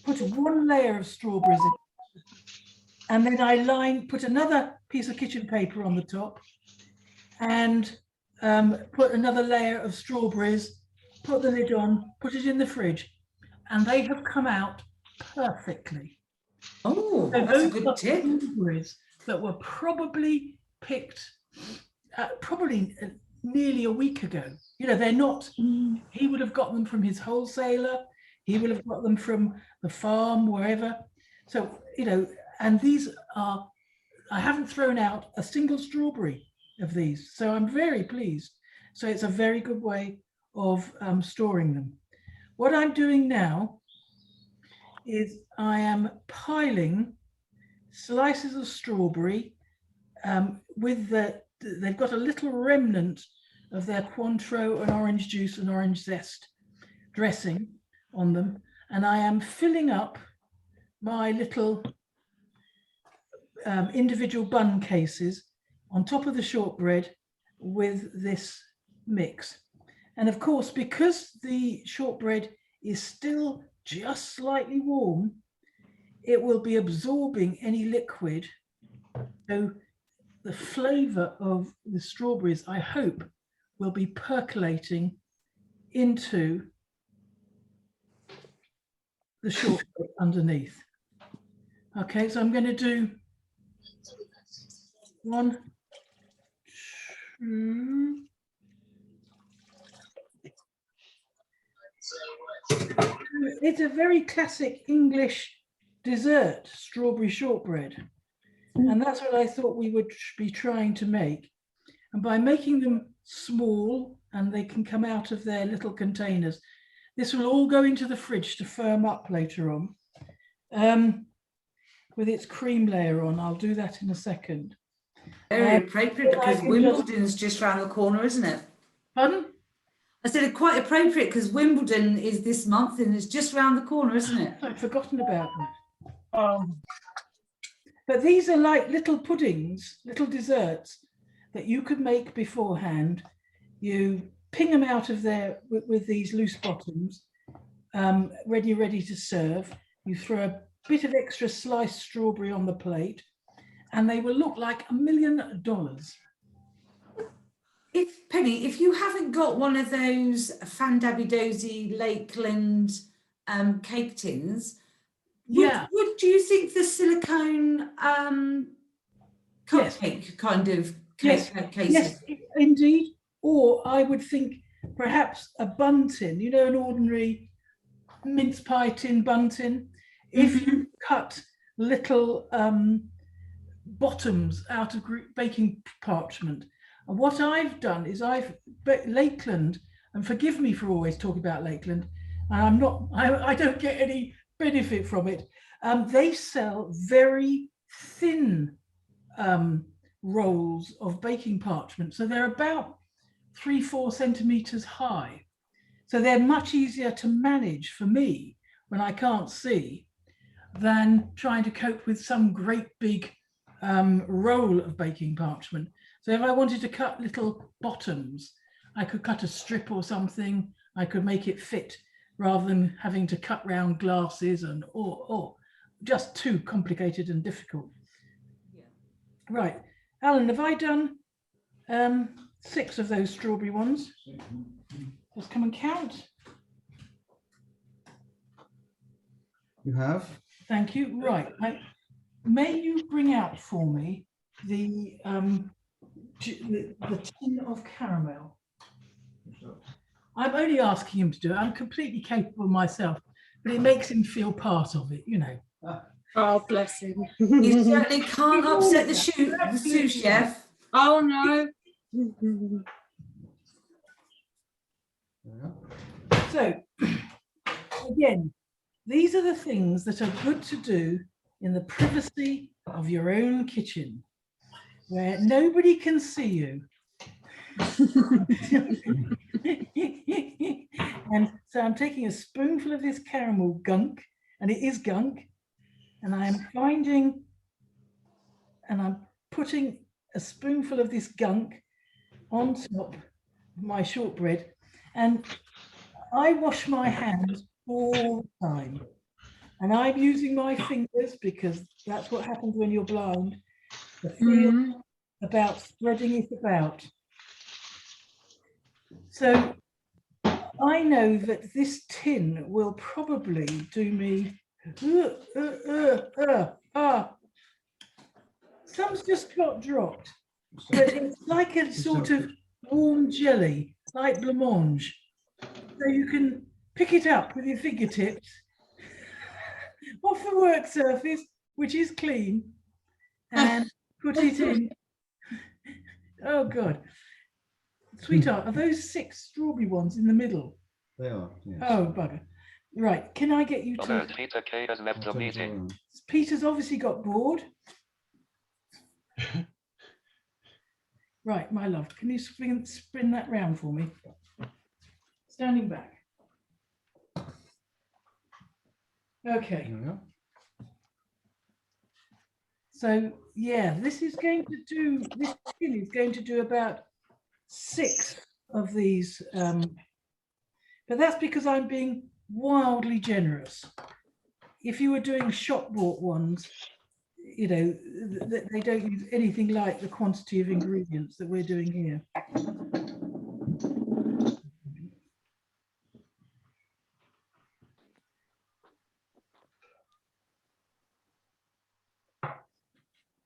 put one layer of strawberries in. And then I put another piece of kitchen paper on the top and put another layer of strawberries, put the lid on, put it in the fridge. And they have come out perfectly. Oh, So that's a those good are tip. strawberries that were probably picked nearly a week ago. You know, they're not, he would have got them from his wholesaler, he would have got them from the farm, wherever. So, you know, and these are, I haven't thrown out a single strawberry of these. So I'm very pleased. So it's a very good way of storing them. What I'm doing now is I am piling slices of strawberry with they've got a little remnant of their Cointreau and orange juice and orange zest dressing on them. And I am filling up my little individual bun cases on top of the shortbread with this mix. And of course, because the shortbread is still just slightly warm, it will be absorbing any liquid. So the flavor of the strawberries, I hope, will be percolating into the shortbread underneath. Okay, so I'm going to do 1, 2. It's a very classic English dessert, strawberry shortbread. And that's what I thought we would be trying to make. And by making them small and they can come out of their little containers, this will all go into the fridge to firm up later on with its cream layer on. I'll do that in a second. Very appropriate because Wimbledon's just round the corner, isn't it? Pardon? I said quite appropriate because Wimbledon is this month and it's just round the corner, isn't it? I've forgotten about that. But these are like little puddings, little desserts that you could make beforehand. You ping them out of there with these loose bottoms, ready to serve. You throw a bit of extra sliced strawberry on the plate and they will look like $1 million. Penny, if you haven't got one of those Fandabidozi Lakeland cake tins, do you think the silicone cupcake kind of case? Yes, indeed. Or I would think perhaps a bun tin, you know, an ordinary mince pie tin, bun tin. If you cut little bottoms out of baking parchment. And what I've done is Lakeland, and forgive me for always talking about Lakeland, and I don't get any benefit from it. They sell very thin rolls of baking parchment. So they're about 3-4 centimeters high. So they're much easier to manage for me when I can't see than trying to cope with some great big roll of baking parchment. So if I wanted to cut little bottoms, I could cut a strip or something. I could make it fit rather than having to cut round glasses and or just too complicated and difficult. Yeah. Right, Alan, have I done 6 of those strawberry ones? Just come and count. You have. Thank you. Right. May you bring out for me the tin of caramel? I'm only asking him to do it. I'm completely capable myself, but it makes him feel part of it, you know. Oh, bless him. You certainly can't upset the sous chef. Oh, no. So, again, these are the things that are good to do in the privacy of your own kitchen, where nobody can see you. And so I'm taking a spoonful of this caramel gunk, and it is gunk, and I'm finding, and I'm putting a spoonful of this gunk on top of my shortbread, and I wash my hands all the time, and I'm using my fingers because that's what happens when you're blind, to feel about spreading it about. So I know that this tin will probably do me. Some's just got dropped, but it's like a sort of warm jelly, like blancmange. So you can pick it up with your fingertips off the work surface, which is clean, and put it in. Oh God. Sweetheart, are those 6 strawberry ones in the middle? They are. Yes. Oh, bugger. Right, can I get you to... Peter K has left the meeting. Peter's obviously got bored. Right, my love, can you spin that round for me? Standing back. Okay. There we are. So, yeah, this is going to do, this tin is going to do about 6 of these, but that's because I'm being wildly generous. If you were doing shop bought ones, you know, they don't use anything like the quantity of ingredients that we're doing here.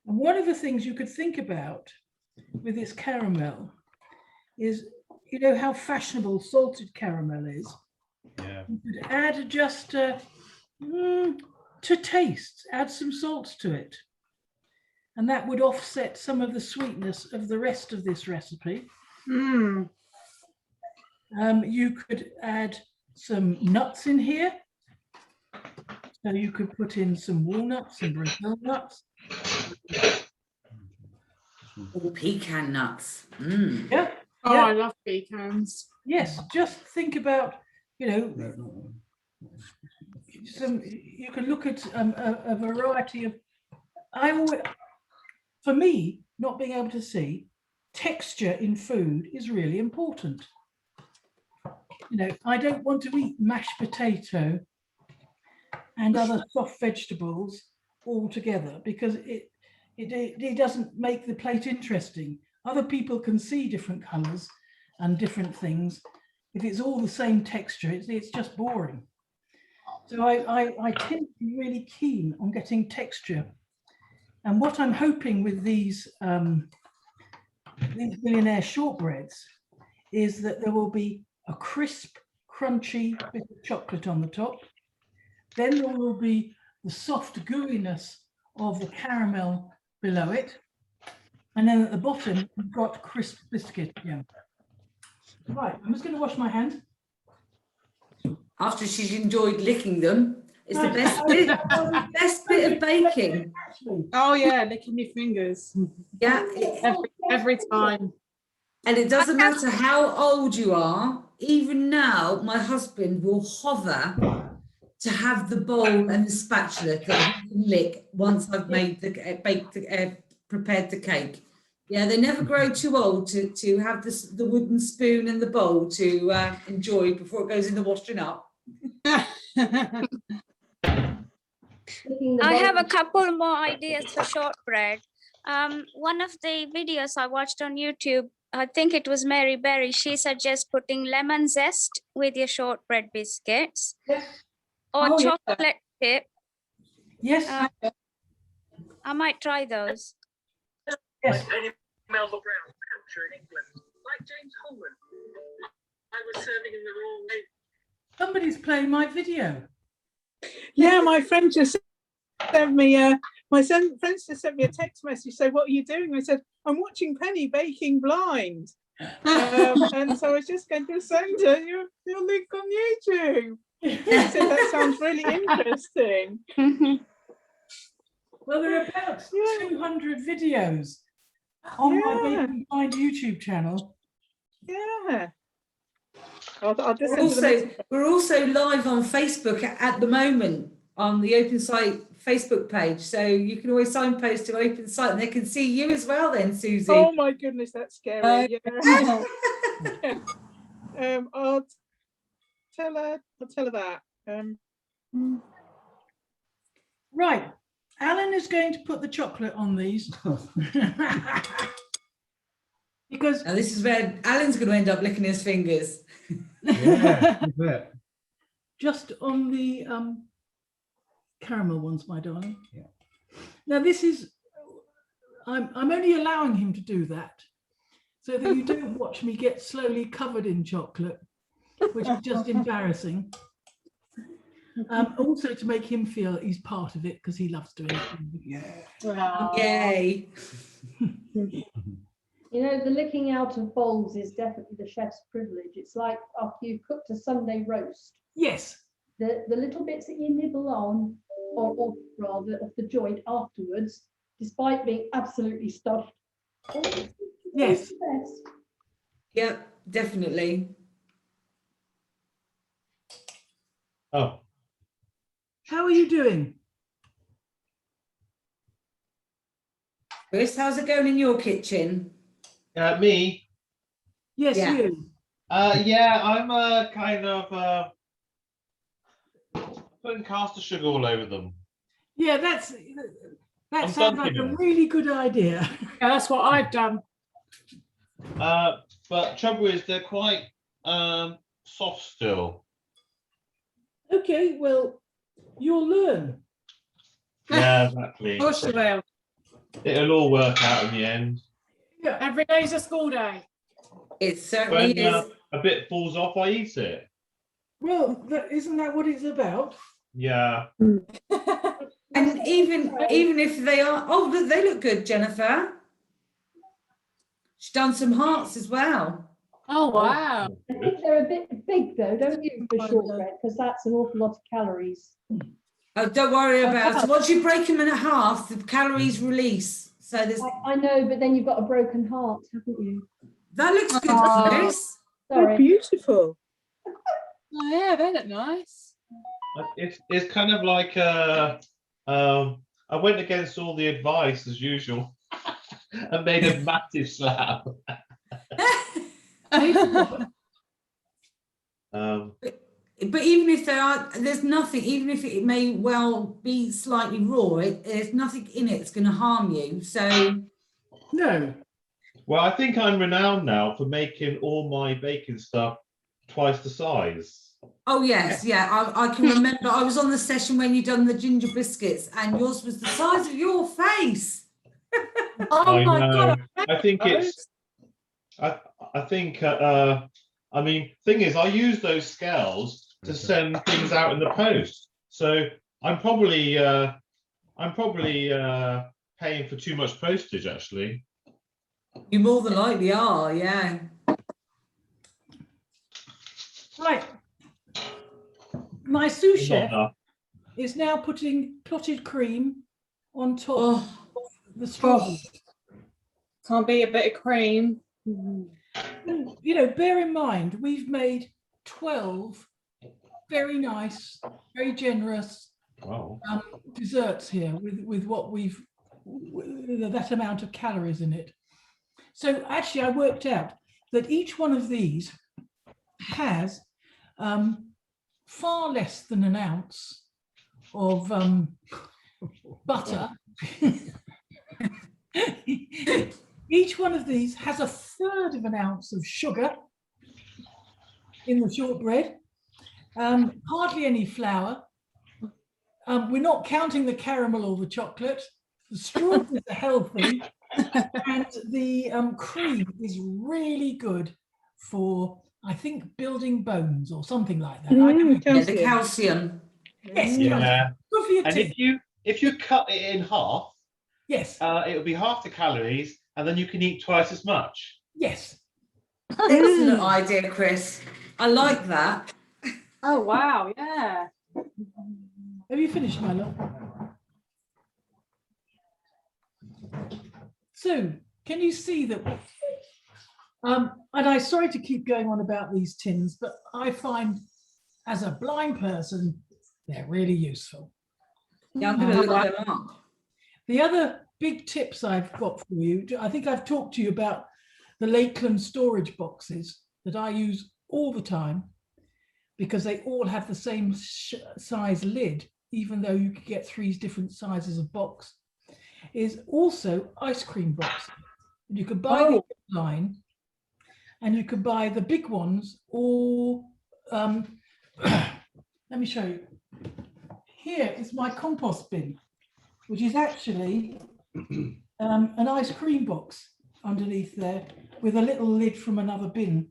And one of the things you could think about with this caramel is, you know how fashionable salted caramel is? Yeah. You could add just to taste, add some salt to it. And that would offset some of the sweetness of the rest of this recipe. You could add some nuts in here. So you could put in some walnuts and Brazil nuts. Or pecan nuts. Yeah. Oh, yeah. I love pecans. Yes, just think about, you know, you can look at a variety of, for me, not being able to see, texture in food is really important. You know, I don't want to eat mashed potato and other soft vegetables all together because it doesn't make the plate interesting. Other people can see different colours and different things. If it's all the same texture, it's just boring. So I tend to be really keen on getting texture. And what I'm hoping with these millionaire shortbreads is that there will be a crisp, crunchy bit of chocolate on the top. Then there will be the soft gooiness of the caramel below it. And then at the bottom, we've got crisp biscuit again. Right, I'm just going to wash my hands. After she's enjoyed licking them, it's the best bit, the best bit of baking. Oh yeah, licking your fingers. Yeah. Every time. And it doesn't matter how old you are, even now, my husband will hover to have the bowl and the spatula that he can lick once I've made prepared the cake. Yeah, they never grow too old to have the wooden spoon and the bowl to enjoy before it goes in the washing up. I have a couple more ideas for shortbread. One of the videos I watched on YouTube, I think it was Mary Berry, she suggests putting lemon zest with your shortbread biscuits or chocolate chip. Yes. I might try those. Yes. Melville Brown, Hampshire in England, like James Holman. I was serving in the wrong way. Somebody's playing my video. Yeah, my friend just sent me friends just sent me a text message. So what are you doing? I said, I'm watching Penny baking blind. And so I was just going to send her your link on YouTube. I said, that sounds really interesting. Well, there are about 200 videos on my Baking Blind YouTube channel. Yeah. I'll just We're also live on Facebook at the moment on the Open Sight Facebook page. So you can always signpost to Open Sight and they can see you as well then, Susie. Oh my goodness, that's scary. Yeah. I'll tell her that. Right. Alan is going to put the chocolate on these. Because now this is where Alan's going to end up licking his fingers. Yeah, I bet. Just on the caramel ones, my darling. Yeah. Now this is, I'm only allowing him to do that so that you don't watch me get slowly covered in chocolate, which is just embarrassing. Also to make him feel he's part of it because he loves doing it. Yeah. Wow. Yay. You know, the licking out of bowls is definitely the chef's privilege. It's like after you've cooked a Sunday roast. Yes. The little bits that you nibble on, or rather of the joint afterwards, despite being absolutely stuffed. Yes. Yeah, definitely. Oh. How are you doing? Chris, how's it going in your kitchen? Me? Yes, Yeah. you. Yeah, I'm kind of putting caster sugar all over them. Yeah, that sounds like a really good idea. Yeah, that's what I've done. But trouble is they're quite soft still. Okay, well, you'll learn. Yeah, exactly. Of course you will. It'll all work out in the end. Yeah. Every day's a school day. It certainly When is. a bit falls off, I eat it. Well, isn't that what it's about? Yeah. And even if they are, oh, they look good, Jennifer. She's done some hearts as well. Oh, wow. I think they're a bit big though, don't you, for shortbread? Because that's an awful lot of calories. Oh, don't worry about it. Once you break them in half, the calories release. So there's. I know, but then you've got a broken heart, haven't you? That looks good, Chris. Sorry. Beautiful. Oh yeah, they look nice. It's kind of like I went against all the advice as usual and made a massive slab. But even if there's nothing, even if it may well be slightly raw, there's nothing in it that's going to harm you. So no. Well, I think I'm renowned now for making all my baking stuff twice the size. Oh yes, yeah. I can remember I was on the session when you done the ginger biscuits, and yours was the size of your face. Oh my God! I think it's. I think. I mean, thing is, I use those scales to send things out in the post. So I'm probably paying for too much postage, actually. You more than likely are, yeah. Right. My sous chef is now putting clotted cream on top of the strawberries. Can't be a bit of cream. you know, bear in mind, we've made 12 very nice, very generous Wow. desserts here with what with that amount of calories in it. So actually I worked out that each one of these has far less than an ounce of butter. Each one of these has a third of an ounce of sugar in the shortbread, hardly any flour. We're not counting the caramel or the chocolate. The strawberries are healthy, and the cream is really good for, I think, building bones or something like that. Yeah, the calcium. Yes, Yeah. good for your And teeth. if you cut it in half, Yes, it will be half the calories, and then you can eat twice as much. yes. Excellent idea, Chris. I like that. Oh, wow. Yeah. Have you finished, my love? So, can you see that? And I'm sorry to keep going on about these tins, but I find, as a blind person, they're really useful. Yeah, I'm going to look them up. The other big tips I've got for you, I think I've talked to you about the Lakeland storage boxes that I use all the time, because they all have the same size lid, even though you could get 3 different sizes of box, is also ice cream boxes. You could buy the online, and you could buy the big ones, or let me show you. Here is my compost bin, which is actually an ice cream box underneath there with a little lid from another bin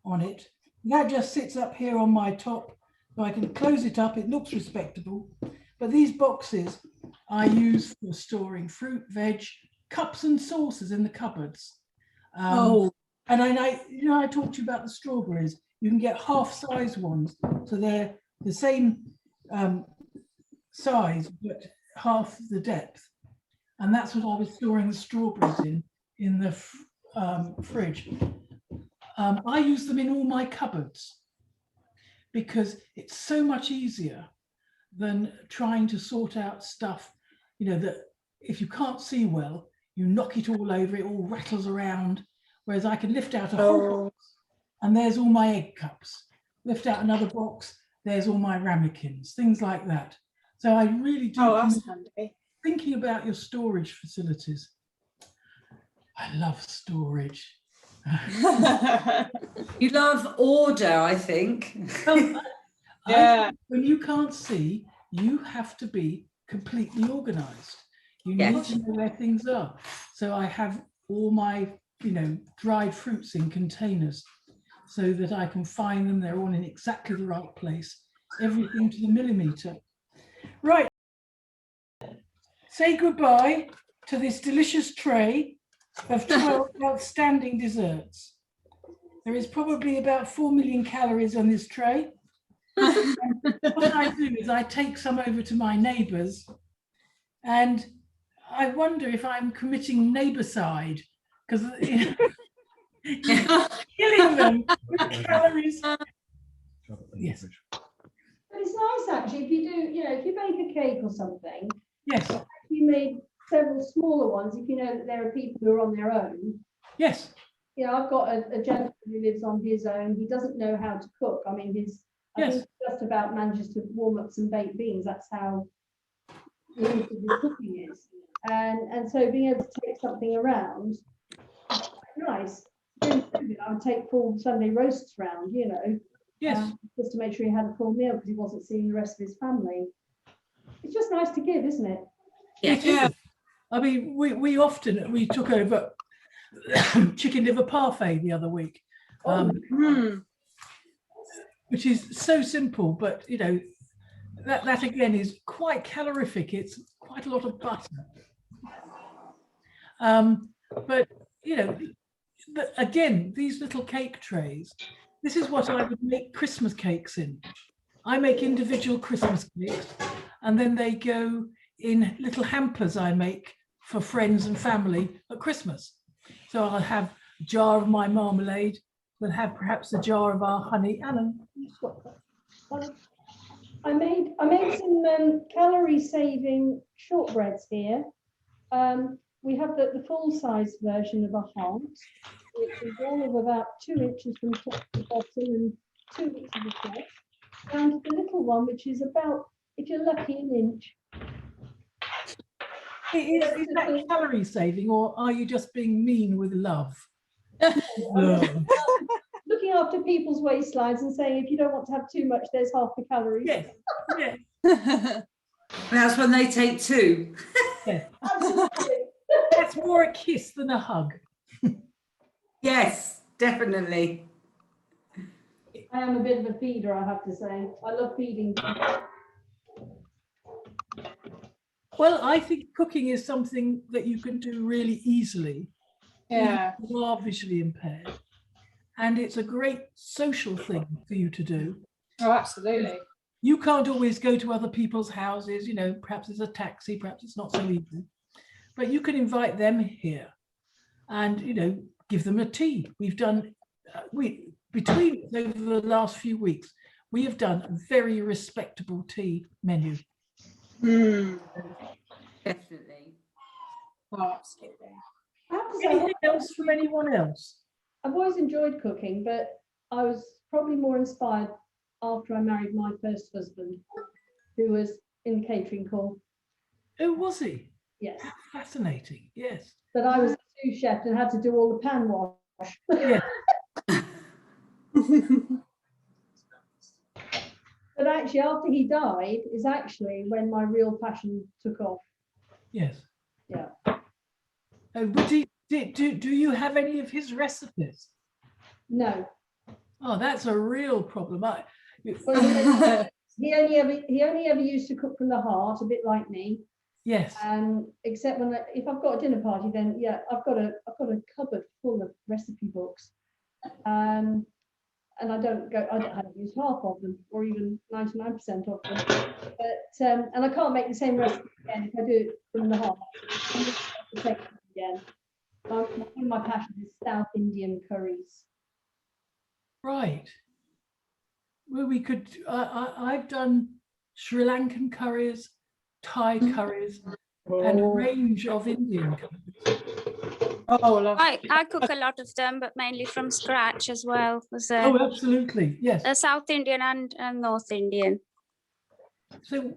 on it. That just sits up here on my top, so I can close it up. It looks respectable. But these boxes I use for storing fruit, veg, cups and saucers in the cupboards. And I talked to you about the strawberries. You can get half-size ones, so they're the same size but half the depth. And that's what I was storing the strawberries in the fridge. I use them in all my cupboards because it's so much easier than trying to sort out stuff, you know, that if you can't see well, you knock it all over, it all rattles around. Whereas I can lift out a whole box and there's all my egg cups. Lift out another box, there's all my ramekins, things like that. So I really do thinking about your storage facilities. I love storage. You love order, I think. Yeah. When you can't see, you have to be completely organized. You need to know where things are. So I have all my, you know, dried fruits in containers so that I can find them. They're all in exactly the right place, everything to the millimeter. Right. Say goodbye to this delicious tray of 12 outstanding desserts. There is probably about 4 million calories on this tray. What I do is I take some over to my neighbours, and I wonder if I'm committing neighbourcide, because killing them with calories. Yes. But it's nice actually if you do, you know, if you bake a cake or something. Yes. You made several smaller ones if you know that there are people who are on their own. Yes. You know, I've got a gentleman who lives on his own. He doesn't know how to cook. I mean, I think he just about manages to warm up some baked beans. That's how limited his cooking is. And so being able to take something around, nice. I would take full Sunday roasts round, you know. Yes. Just to make sure he had a full meal because he wasn't seeing the rest of his family. It's just nice to give, isn't it? Yeah. I mean, we took over chicken liver parfait the other week, which is so simple, but you know, that again is quite calorific. It's quite a lot of butter. But you know, again, these little cake trays, this is what I would make Christmas cakes in. I make individual Christmas cakes, and then they go in little hampers I make for friends and family at Christmas. So I'll have a jar of my marmalade, we'll have perhaps a jar of our honey. Alan, I made some calorie saving shortbreads here. We have the full size version of a heart, which is all of about 2 inches from top to bottom and 2 inches across, and the little one, which is about, if you're lucky, an inch. Is that calorie saving, or are you just being mean with love? Looking after people's waistlines and saying, if you don't want to have too much, there's half the calories. Yes, yes. That's when they take 2. Yes. Absolutely. That's more a kiss than a hug. Yes, definitely. I am a bit of a feeder, I have to say. I love feeding. Well, I think cooking is something that you can do really easily. Yeah. If you are visually impaired. And it's a great social thing for you to do. Oh, absolutely. You can't always go to other people's houses, you know, perhaps it's a taxi, perhaps it's not so easy. But you can invite them here and, you know, give them a tea. We've done, between over the last few weeks, we have done a very respectable tea menu. Definitely. Oh, absolutely. I have to say, Anything else from anyone else? I've always enjoyed cooking, but I was probably more inspired after I married my first husband, who was in the catering corps. Oh, was he? Yes. How fascinating, yes. But I was a sous chef and had to do all the pan wash. Yeah. But actually, after he died, is actually when my real passion took off. Yes. Yeah. But do you have any of his recipes? No. Oh, that's a real problem. Well, he only ever used to cook from the heart, a bit like me. Yes. Except when if I've got a dinner party, then yeah, I've got a cupboard full of recipe books. And I don't use half of them, or even 99% of them. But and I can't make the same recipe again if I do it from the heart. Again. One of my passions is South Indian curries. Right. Well, we could. I've done Sri Lankan curries, Thai curries, and a range of Indian curries. Oh, I cook a lot of them, but mainly from scratch as well. Oh, absolutely, yes. South Indian and North Indian. So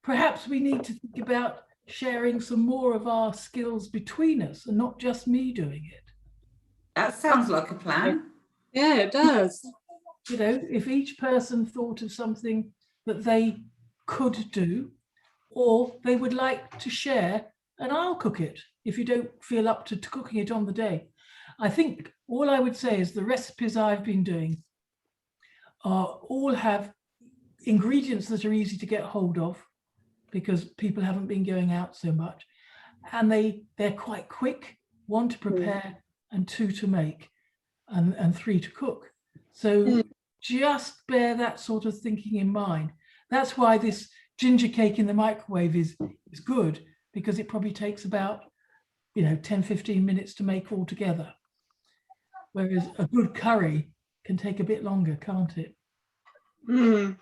perhaps we need to think about sharing some more of our skills between us and not just me doing it. That sounds like a plan. yeah, it does. You know, if each person thought of something that they could do or they would like to share, and I'll cook it if you don't feel up to cooking it on the day. I think all I would say is the recipes I've been doing all have ingredients that are easy to get hold of because people haven't been going out so much. And they're quite quick, 1 to prepare and 2 to make and 3 to cook. So just bear that sort of thinking in mind. That's why this ginger cake in the microwave is good, because it probably takes about 10-15 minutes to make all together, whereas a good curry can take a bit longer, can't it? So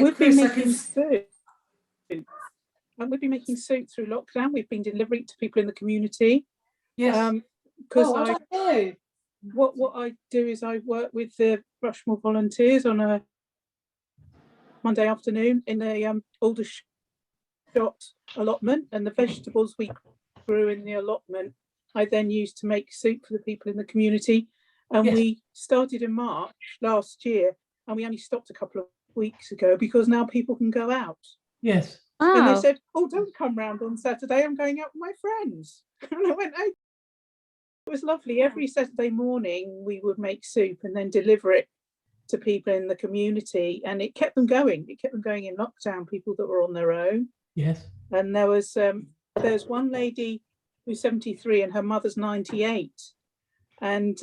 We've Chris, been making soup. And we've been making soup through lockdown. We've been delivering it to people in the community. Yes. Because what I do is I work with the Rushmore volunteers on a Monday afternoon in the Aldershot allotment, and the vegetables we grew in the allotment I then used to make soup for the people in the community. And we started in March last year, and we only stopped a couple of weeks ago because now people can go out. Yes. And they said, oh, don't come round on Saturday, I'm going out with my friends. And I went, oh. It was lovely. Every Saturday morning we would make soup and then deliver it to people in the community, and it kept them going. It kept them going in lockdown, people that were on their own. Yes. And there's one lady who's 73 and her mother's 98, and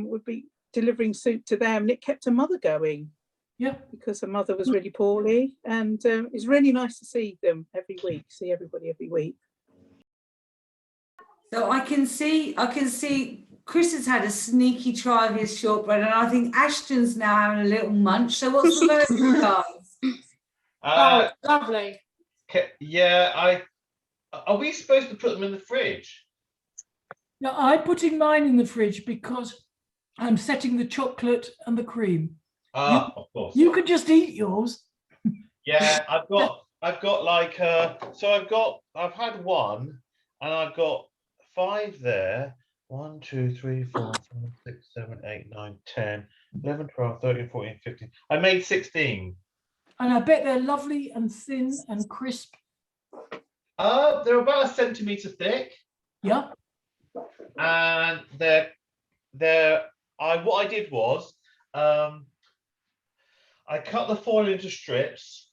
would be delivering soup to them, and it kept her mother going. Yeah, because her mother was really poorly, and it's really nice to see them every week, see everybody every week. So I can see Chris has had a sneaky try of his shortbread, and I think Ashton's now having a little munch. So what's the verdict, guys? Oh, lovely. Yeah, are we supposed to put them in the fridge? Now, I'm putting mine in the fridge because I'm setting the chocolate and the cream. Of course. You could just eat yours. Yeah, I've got like I've had one, and I've got 5 there. 1, 2, 3, 4, 5, 6, 7, 8, 9, 10, 11, 12, 13, 14, 15. I made 16. And I bet they're lovely and thin and crisp. They're about 1 centimetre thick. Yeah. And what I did was I cut the foil into strips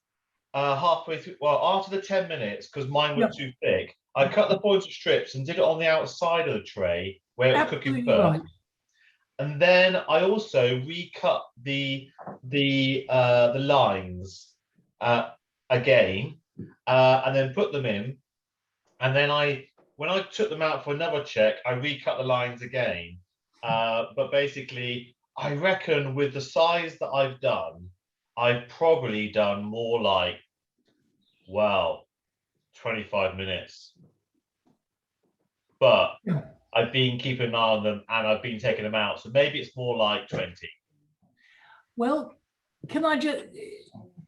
halfway through, well, after the 10 minutes, because mine were too thick. I cut the foil into strips and did it on the outside of the tray where it was cooking first. Right. And then I also recut the lines again, and then put them in. And then when I took them out for another check, I recut the lines again. But basically, I reckon with the size that I've done, I've probably done more like, well, 25 minutes. But I've been keeping an eye on them and I've been taking them out. So maybe it's more like 20. Well, can I just,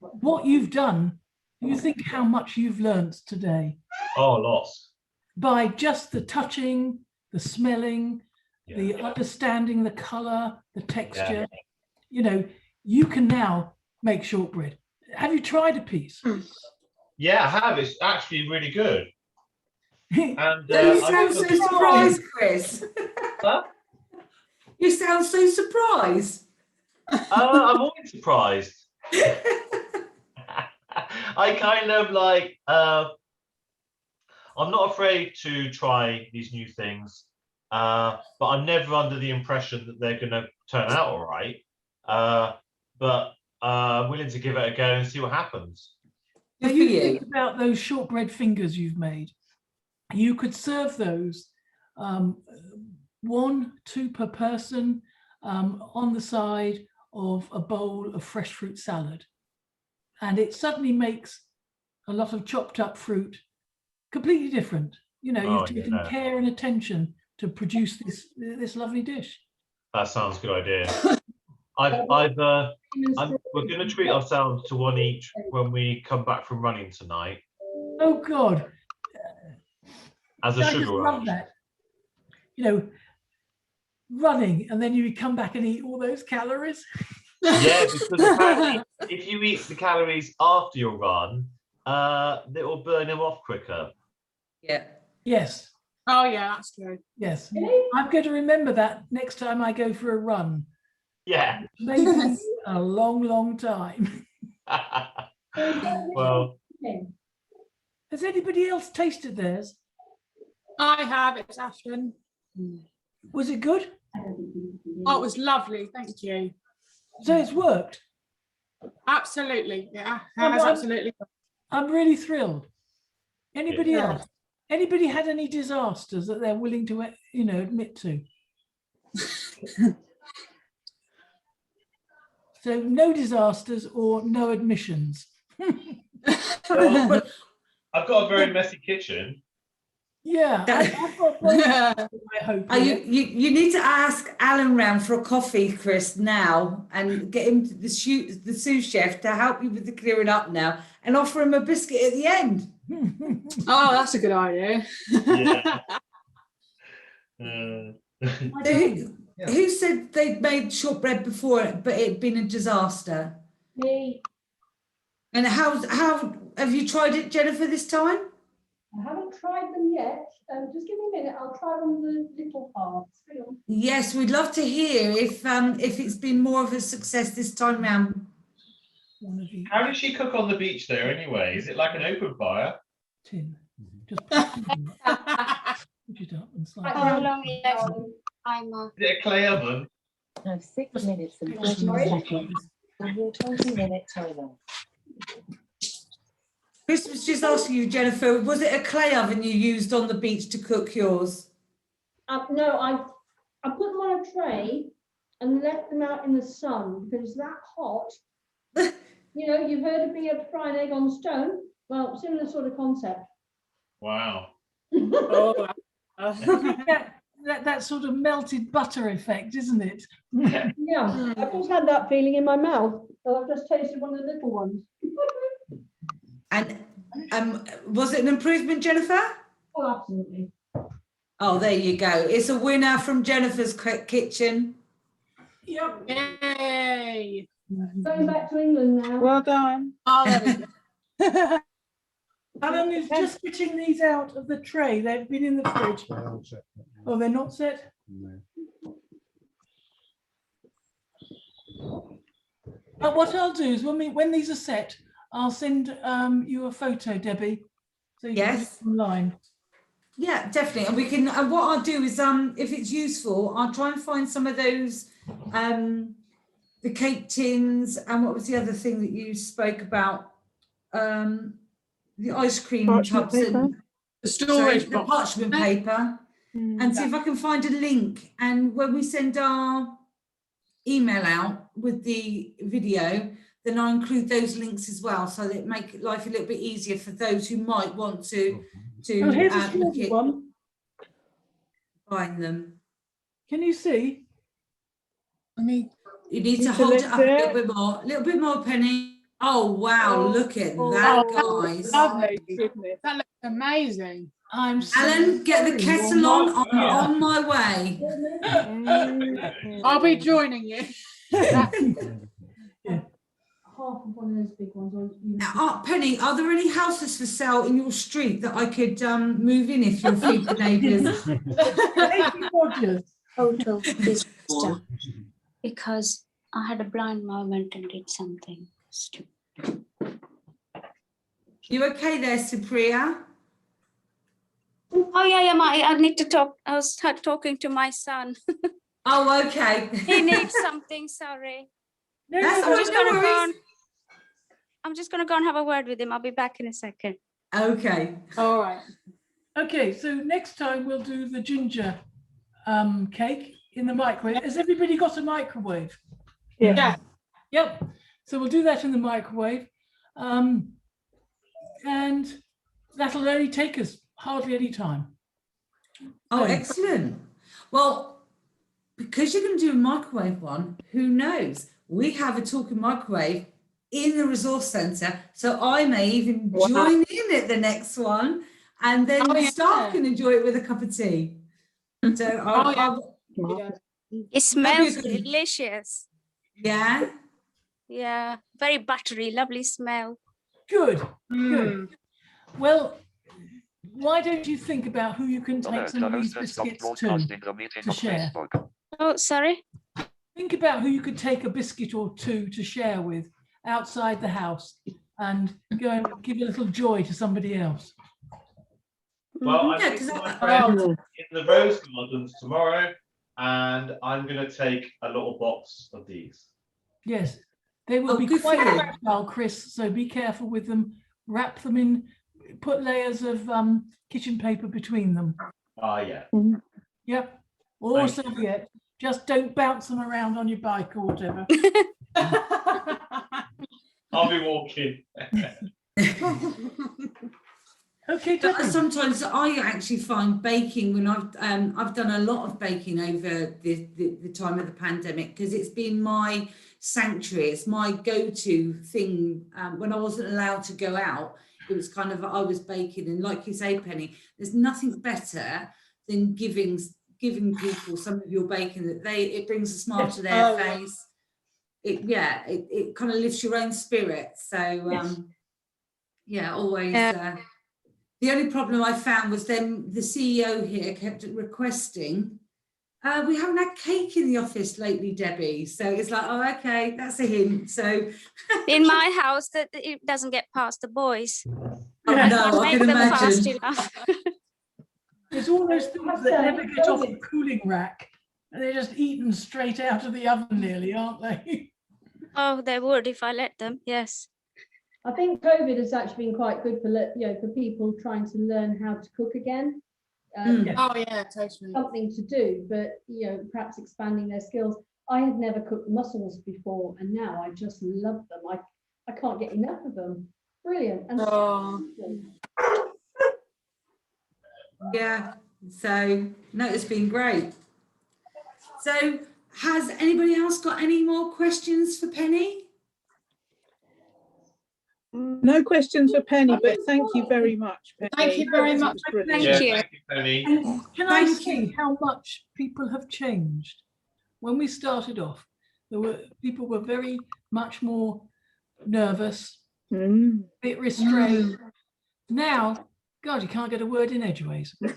what you've done, you think how much you've learned today? Oh, lots. By just the touching, the smelling, the understanding the colour, the texture. You know, you can now make shortbread. Have you tried a piece? Yeah, I have. It's actually really good. And you sound so surprised, Chris. Huh? You sound so surprised. I'm always surprised. I kind of like, I'm not afraid to try these new things, but I'm never under the impression that they're going to turn out all right. But I'm willing to give it a go and see what happens. If you think about those shortbread fingers you've made, you could serve those 1, 2 per person on the side of a bowl of fresh fruit salad. And it suddenly makes a lot of chopped up fruit completely different. You know, you've taken care and attention to produce this lovely dish. That sounds a good idea. We're going to treat ourselves to one each when we come back from running tonight. Oh God! As a sugar rush. Love that. You know, running and then you come back and eat all those calories. Yeah, because apparently if you eat the calories after your run, it will burn them off quicker. Yeah. Yes. Oh yeah, that's good. Yes. I'm going to remember that next time I go for a run. Yeah. Maybe a long, long time. Well. Has anybody else tasted theirs? I have. It's Ashton. Was it good? Oh, it was lovely. Thank you. So it's worked? Absolutely. Yeah, absolutely. I'm really thrilled. Anybody else? Anybody had any disasters that they're willing to, you know, admit to? So no disasters or no admissions. Well, I've got a very messy kitchen. Yeah. I hope. You need to ask Alan round for a coffee, Chris, now, and get him to the sous chef to help you with the clearing up now, and offer him a biscuit at the end. Oh, that's a good idea. Yeah. Who said they'd made shortbread before, but it'd been a disaster? Me. And how have you tried it, Jennifer, this time? I haven't tried them yet. Just give me a minute. I'll try one of the little parts. Yes, we'd love to hear if it's been more of a success this time round. How did she cook on the beach there anyway? Is it like an open fire? Tin. Just push it up and slide. How long is it? Is it a clay oven? No, 6 minutes and 13 seconds. And your 20-minute timer. Chris was just asking you, Jennifer, was it a clay oven you used on the beach to cook yours? No, I put them on a tray and left them out in the sun because it's that hot. You know, you've heard of being able to fry an egg on stone. Well, similar sort of concept. Wow. Oh, that sort of melted butter effect, isn't it? Yeah, I've just had that feeling in my mouth. So I've just tasted one of the little ones. And was it an improvement, Jennifer? Oh, absolutely. Oh, there you go. It's a winner from Jennifer's kitchen. Yep. yay. Going back to England now. Well done. Oh, there we go. Alan is just getting these out of the tray. They've been in the fridge. Oh, they're not set? No. But what I'll do is when these are set, I'll send you a photo, Debbie, so you can put it online. Yeah, definitely. And we can, what I'll do is, if it's useful, I'll try and find some of those, the cake tins, and what was the other thing that you spoke about? The ice cream Parchment tubs paper? and The storage the box. parchment paper, and see if I can find a link. And when we send our email out with the video, then I include those links as well, so that it make life a little bit easier for those who might want to Oh, here's a look small at one. buying them. Can you see? I mean, You need to Need to hold it lift up a it. little bit more, Penny. Oh wow, Oh, look at oh, that, oh, guys. lovely. Goodness. That looks amazing. I'm Alan, get the sorry, kettle you're on. not I'm here. on my way. I'll be joining you. Half of one of those big ones. Or you know. Now, Penny, are there any houses for sale in your street that I could move in if you'll feed the neighbours? Katie Rogers. Total disaster. Because I had a blind moment and did something stupid. You okay there, Supriya? Oh yeah, I need to talk. I was talking to my son. Oh, okay. He needs something. Sorry. That's I'm just gonna no go worries. on. I'm just gonna go and have a word with him. I'll be back in a second. Okay. All right. Okay, so next time we'll do the ginger cake in the microwave. Has everybody got a microwave? Yeah. Yep. So we'll do that in the microwave. And that'll only take us hardly any time. Oh, So- excellent. Well, because you're going to do a microwave one, who knows? We have a talking microwave in the resource centre, so I may even join in at the next one, and then Oh, the yeah. staff can enjoy it with a cup of tea. So It smells good. delicious. Yeah. Yeah, very buttery, lovely smell. Good, good. Well, why don't you think about who you can take some of these biscuits to share? Oh, sorry. Think about who you could take a biscuit or two to share with outside the house and go and give a little joy to somebody else. Well, Yeah, I'm 'cause meeting my I- friend in the Rose Gardens tomorrow, and I'm going to take a little box of these. Yes, they will Oh, be good for quite you. fragile, Chris, so be careful with them. Wrap them in, put layers of kitchen paper between them. Ah, yeah. Yep, or Thank you. serviette. Just don't bounce them around on your bike or whatever. I'll be walking. Okay, But Debbie. sometimes I actually find baking, when I've done a lot of baking over the time of the pandemic, because it's been my sanctuary, it's my go-to thing. When I wasn't allowed to go out, it was kind of, I was baking, and like you say, Penny, there's nothing better than giving people some of your bacon that it brings a smile to their face. It kind of lifts your own spirit. So always. The only problem I found was then the CEO here kept requesting, we haven't had cake in the office lately, Debbie. So it's like, oh, okay, that's a hint. So In my house, that it doesn't get past the boys. oh, I no, can't I make can them fast imagine. enough. There's all those things that never get off the cooling rack, and they're just eaten straight out of the oven nearly, aren't they? Oh, they would if I let them. Yes. I think COVID has actually been quite good for for people trying to learn how to cook again. Oh yeah, totally. something to do, but you know, perhaps expanding their skills. I had never cooked mussels before, and now I just love them. I can't get enough of them. Brilliant. And Yeah. So no, it's been great. So has anybody else got any more questions for Penny? No questions for Penny, but thank you very much, Penny. Thank you very much. Thank Yeah, you. thank you, Penny. And can I Thank say how much people have changed? When we started off, people were very much more nervous, a bit restrained. Now, God, you can't get a word in edgeways. But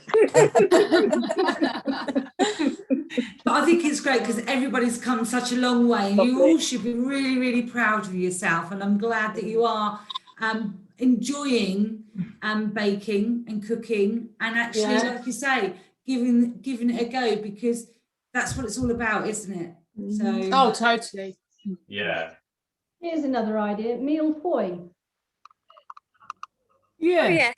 I think it's great because everybody's come such a long way, and you all should be really, really proud of yourself. And I'm glad that you are enjoying baking and cooking, and actually, like you say, giving it a go, because that's what it's all about, isn't it? So. Oh, totally. Yeah. here's another idea: meal poi. Yeah. Oh, yes.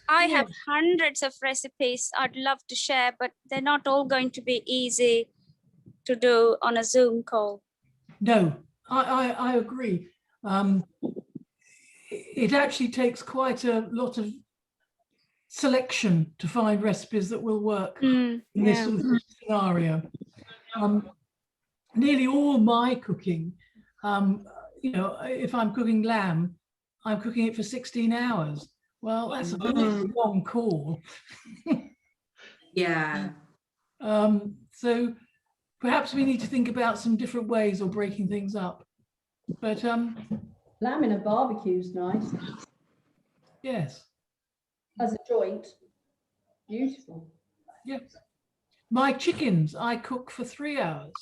I have hundreds of recipes I'd love to share, but they're not all going to be easy to do on a Zoom call. No, I agree. It actually takes quite a lot of selection to find recipes that will work in this sort of scenario. Nearly all my cooking, you know, if I'm cooking lamb, I'm cooking it for 16 hours. Well, that's a very long call. Yeah. So perhaps we need to think about some different ways of breaking things up. But Lamb in a barbecue's nice. yes. As a joint. Beautiful. Yes. My chickens, I cook for 3 hours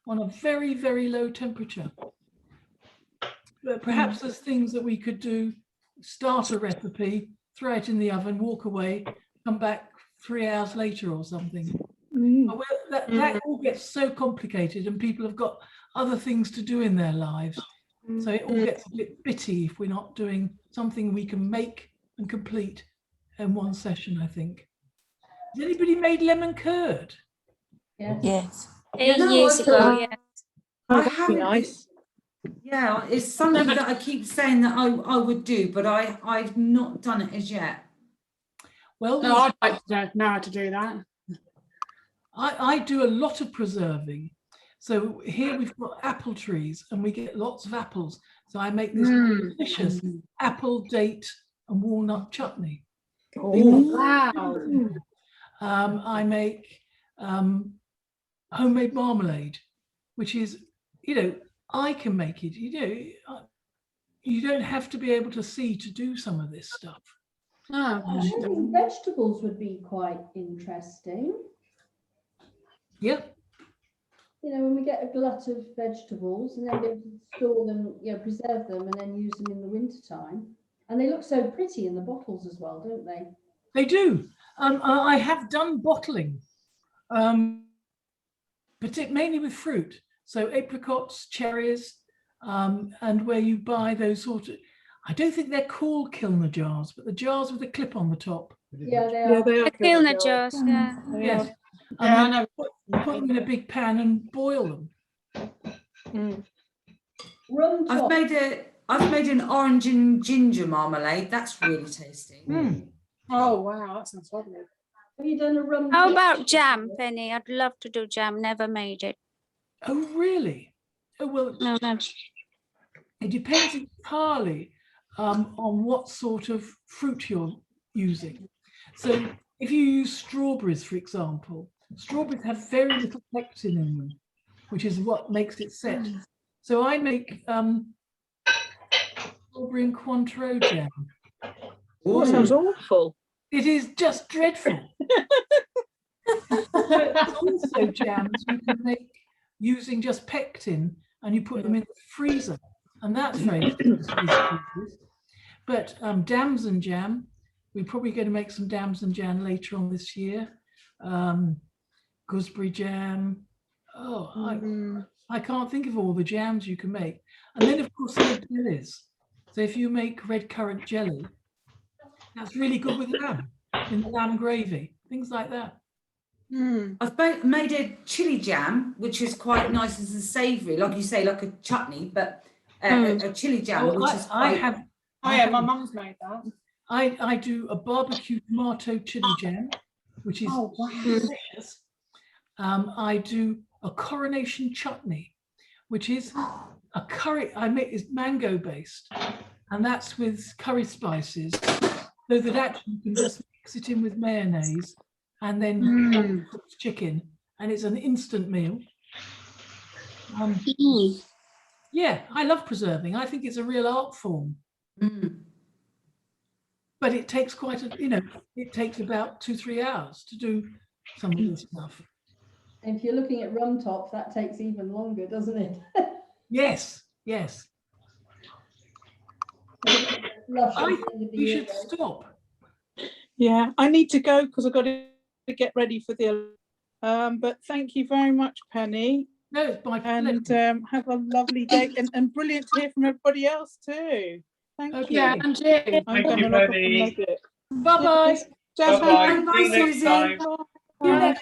on a very, very low temperature. But perhaps there's things that we could do, start a recipe, throw it in the oven, walk away, come back 3 hours later or something. That all gets so complicated, and people have got other things to do in their lives. So it all gets a bit bitty if we're not doing something we can make and complete in one session, I think. Has anybody made lemon curd? Yes. 8 years ago, yeah. I That'd be haven't. nice. Yeah, it's something that I keep saying that I would do, but I've not done it as yet. Well, No, I'd like to know how to do that. I do a lot of preserving. So here we've got apple trees and we get lots of apples. So I make this delicious apple, date and walnut chutney. Wow. I make homemade marmalade, which is, you know, I can make it. You know, you don't have to be able to see to do some of this stuff. Oh, Vegetables would be quite interesting. Yeah. You know, when we get a glut of vegetables and then be able to store them, you know, preserve them and then use them in the winter time. And they look so pretty in the bottles as well, don't they? They do. I have done bottling, but mainly with fruit. So apricots, cherries, and where you buy those sort of, I don't think they're called Kilner jars, but the jars with a clip on the top. Yeah, they Yeah, are. they are. The Kilner jars, yeah. Yes. Yeah, And I then put them in a big pan and boil them. Rum I've top. made an orange and ginger marmalade. That's really tasty. Oh, wow, that sounds lovely. Have you done a rum How top? about jam, Penny? I'd love to do jam, never made it. Oh, really? Oh, well, No. it depends entirely on what sort of fruit you're using. So if you use strawberries, for example, strawberries have very little pectin in them, which is what makes it set. So I make strawberry and Cointreau jam. That sounds awful. It is just dreadful. But also jams you can make using just pectin, and you put them in the freezer, and that's very tasty. But damson jam, we're probably going to make some damson jam later on this year. Gooseberry jam. Oh, I can't think of all the jams you can make. And then, of course, there are jellies. So if you make red currant jelly, That's really good with lamb, in the lamb gravy, things like that. I've made a chili jam, which is quite nice as a savoury, like you say, like a chutney, but a chili jam, Oh, which is quite. Yeah, my mum's made that. I do a barbecue tomato chili jam, which is delicious. I do a coronation chutney, which is a curry. I make is mango based, and that's with curry spices, so that actually you can just mix it in with mayonnaise and then chicken, and it's an instant meal. Yeah, I love preserving. I think it's a real art form. But it takes quite a, it takes about 2-3 hours to do some of this stuff. And if you're looking at rum tops, that takes even longer, doesn't it? Yes, yes. We should stop. Yeah, I need to go because I've got to get ready for the. But thank you very much, Penny. No, it's my pleasure. And have a lovely day, and brilliant to hear from everybody else too. Thank you. Yeah, and you. Thank you, Penny. Bye-bye. Jasmine, Bye-bye. See you next time. Bye.